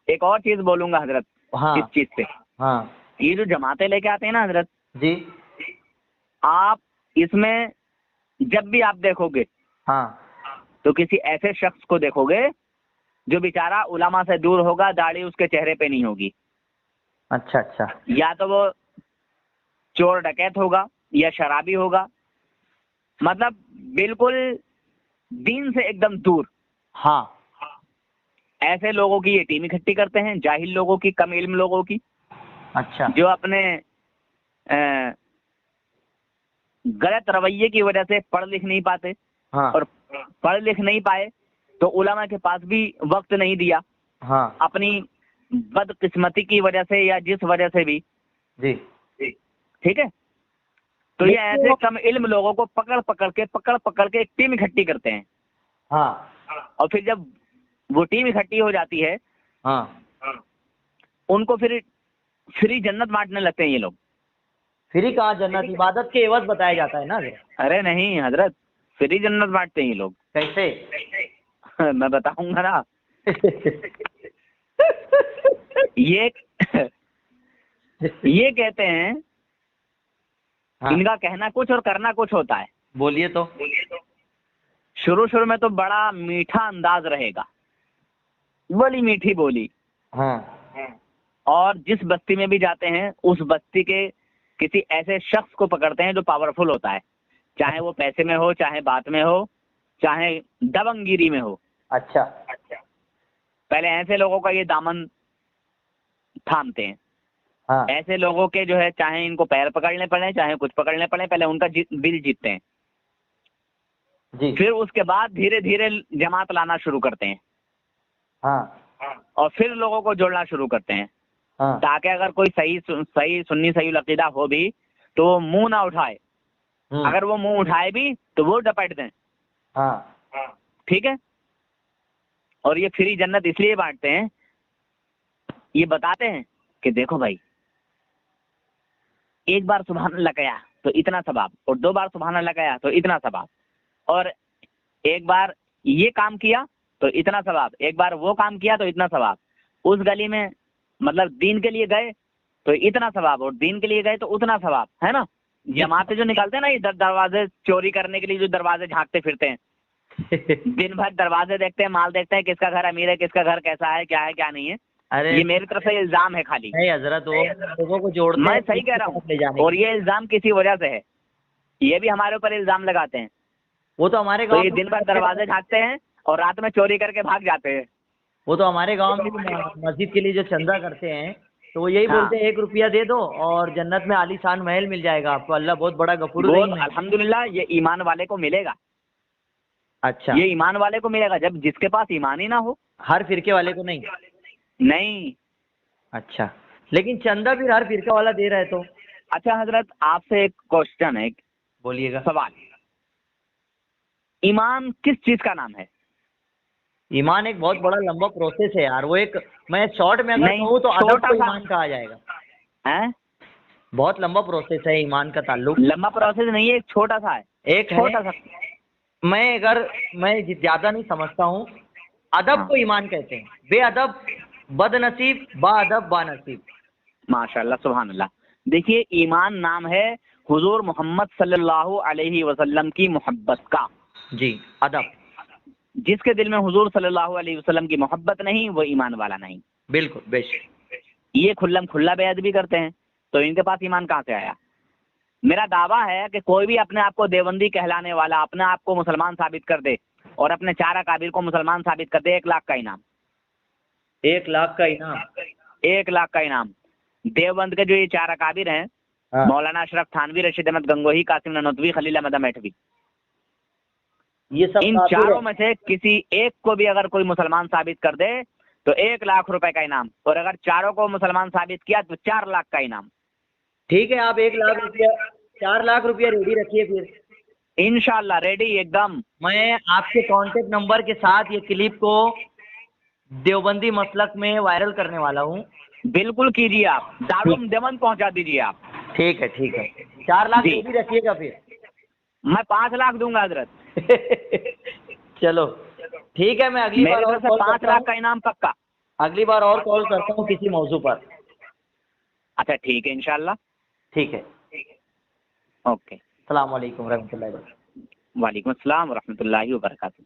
ایک اور چیز بولوں گا حضرت. ہاں، اس چیز پہ. ہاں یہ جو جماعتیں لے کے آتے ہیں نا حضرت، جی، آپ اس میں جب بھی آپ دیکھو گے ہاں، تو کسی ایسے شخص کو دیکھو گے جو بیچارہ علماء سے دور ہوگا، داڑھی اس کے چہرے پہ نہیں ہوگی. اچھا اچھا. یا تو وہ چور ڈکیت ہوگا یا شرابی ہوگا، مطلب بالکل دین سے ایک دم دور. ہاں، ایسے لوگوں کی یہ ٹیم اکٹھی کرتے ہیں، جاہل لوگوں کی، کم علم لوگوں کی. اچھا. جو اپنے غلط رویے کی وجہ سے پڑھ لکھ نہیں پاتے، ہاں، اور پڑھ لکھ نہیں پائے تو علماء کے پاس بھی وقت نہیں دیا، ہاں، اپنی بدقسمتی کی وجہ سے یا جس وجہ سے بھی. جی، ٹھیک ہے. تو یہ ایسے کم علم لوگوں کو پکڑ پکڑ کے ایک ٹیم اکٹھی کرتے ہیں. ہاں، اور پھر جب وہ ٹیم اکٹھی ہو جاتی ہے، ہاں، ان کو پھر فری جنت بانٹنے لگتے ہیں یہ لوگ. فری کہاں جنت؟ عبادت کے عوض بتایا جاتا ہے نا. ارے نہیں حضرت، فری جنت بانٹتے ہیں یہ لوگ. کیسے؟ میں بتاؤں گا نا. یہ کہتے ہیں، ان کا کہنا کچھ اور کرنا کچھ ہوتا ہے. بولیے تو. شروع میں تو بڑا میٹھا انداز رہے گا، بڑی میٹھی بولی. ہاں. اور جس بستی میں بھی جاتے ہیں، اس بستی کے کسی ایسے شخص کو پکڑتے ہیں جو پاورفل ہوتا ہے، چاہے وہ پیسے میں ہو، چاہے بات میں ہو، چاہے دبنگیری میں ہو. اچھا. پہلے ایسے لوگوں کا یہ دامن تھامتے ہیں. ہاں ایسے لوگوں کے جو ہے چاہے ان کو پیر پکڑنے پڑے چاہے کچھ پکڑنے پڑے, پہلے ان کا دل جیتتے ہیں, جی پھر اس کے بعد دھیرے دھیرے جماعت لانا شروع کرتے ہیں, ہاں اور پھر لوگوں کو جوڑنا شروع کرتے ہیں, ہاں تاکہ اگر کوئی صحیح سنی صحیح العقیدہ ہو بھی تو وہ منہ نہ اٹھائے, اگر وہ منہ اٹھائے بھی تو وہ ڈپٹ دیں. ہاں ٹھیک ہے. اور یہ فری جنت اس لیے بانٹتے ہیں, یہ بتاتے ہیں کہ دیکھو بھائی, ایک بار سبحان اللہ کہا تو اتنا ثواب, اور 2 بار سبحان اللہ کہا تو اتنا ثواب, اور ایک بار یہ کام کیا تو اتنا ثواب, ایک بار وہ کام کیا تو اتنا ثواب, اس گلی میں مطلب دین کے لیے گئے تو اتنا ثواب, اور دین کے لیے گئے تو اتنا ثواب, ہے نا. جماعتیں جو نکالتے ہیں نا, یہ دروازے چوری کرنے کے لیے جو دروازے جھانکتے پھرتے ہیں, دن بھر دروازے دیکھتے ہیں, مال دیکھتے ہیں, کس کا گھر امیر ہے, کس کا گھر کیسا ہے کیا نہیں ہے. ارے یہ میری طرف سے الزام ہے خالی, نہیں حضرت, وہ لوگوں کو جوڑتے میں ہیں صحیح کہہ رہا ہوں, لے جانے اور کے. یہ الزام کسی وجہ سے ہے, یہ بھی ہمارے اوپر الزام لگاتے ہیں. وہ تو ہمارے تو گاؤں یہ میں دن بھر دروازے جھانکتے ہیں اور رات میں چوری کر کے بھاگ جاتے ہیں. وہ تو ہمارے گاؤں میں بھی مسجد کے لیے جو چندہ کرتے ہیں تو وہ یہی ہاں, بولتے ہیں 1 روپیہ دے دو اور جنت میں عالی شان محل مل جائے گا آپ کو, اللہ بہت بڑا غفور وہ الرحیم ہے. الحمدللہ یہ ایمان والے کو ملے گا, اچھا, یہ ایمان والے کو ملے گا, جب جس کے پاس ایمان ہی نہ ہو. ہر فرقے والے کو نہیں؟ نہیں. اچھا, لیکن چندہ بھی ہر فرقہ والا دے رہا ہے تو. اچھا حضرت, آپ سے ایک کوشچن ہے, بولیے گا. سوال, ایمان کس چیز کا نام ہے؟ ایمان ایک بہت بڑا لمبا پروسیس ہے یار, وہ ایک میں شارٹ میں اگر نہیں, کہوں تو ادب چھوٹا کو سا ایمان کہا جائے گا. ہے. بہت لمبا پروسیس ہے ایمان کا تعلق. لمبا پروسیس نہیں ہے, ایک چھوٹا سا ہے, ایک ہے, چھوٹا سا. میں زیادہ نہیں سمجھتا ہوں, ادب ہاں, کو ایمان کہتے ہیں. بے ادب بد نصیب, با ادب با نصیب. ماشاء اللہ سبحان اللہ. دیکھیے, ایمان نام ہے حضور محمد صلی اللہ علیہ وسلم کی محبت کا. جی, ادب. جس کے دل میں حضور صلی اللہ علیہ وسلم کی محبت نہیں, وہ ایمان والا نہیں. بالکل بے شک. یہ کھلم کھلا بے ادبی کرتے ہیں, تو ان کے پاس ایمان کہاں سے آیا؟ میرا دعویٰ ہے کہ کوئی بھی اپنے آپ کو دیوبندی کہلانے والا اپنے آپ کو مسلمان ثابت کر دے, اور اپنے 4 اکابر کو مسلمان ثابت کر دے, 1 لاکھ کا انعام. 1 لاکھ کا انعام؟ 1 لاکھ کا انعام. دیوبند کے جو یہ 4 اکابر ہیں, ہاں. مولانا اشرف تھانوی, رشید احمد گنگوہی, قاسم نانوتوی, خلیل احمد میٹھوی, یہ سب ان کافر چاروں ہے. میں سے کسی ایک کو بھی اگر کوئی مسلمان ثابت کر دے تو 1 لاکھ روپے کا انعام, اور اگر چاروں کو مسلمان ثابت کیا تو 4 لاکھ کا انعام. ٹھیک ہے, آپ 1 لاکھ روپیہ 4 لاکھ روپیہ ریڈی رکھیے. پھر انشاءاللہ ریڈی ایک دم. میں آپ کے کانٹیکٹ نمبر کے ساتھ یہ کلپ کو دیوبندی مسلک میں وائرل کرنے والا ہوں. بالکل کیجیے, آپ دارالعلوم دیوبند پہنچا دیجیے آپ. ٹھیک ہے, ٹھیک ہے, 4 لاکھ جی, ریڈی رکھیے گا. پھر میں 5 لاکھ دوں گا حضرت. چلو ٹھیک ہے, میں اگلی بار میری اور طرف سے کال 5 کرتا لاکھ ہوں. کا انعام پکا. اگلی بار اور کال کرتا ہوں کسی موضوع پر. اچھا ٹھیک ہے, انشاءاللہ. ٹھیک ہے, اوکے. السلام علیکم ورحمۃ اللہ وبرکاتہ. وعلیکم السلام ورحمۃ اللہ وبرکاتہ.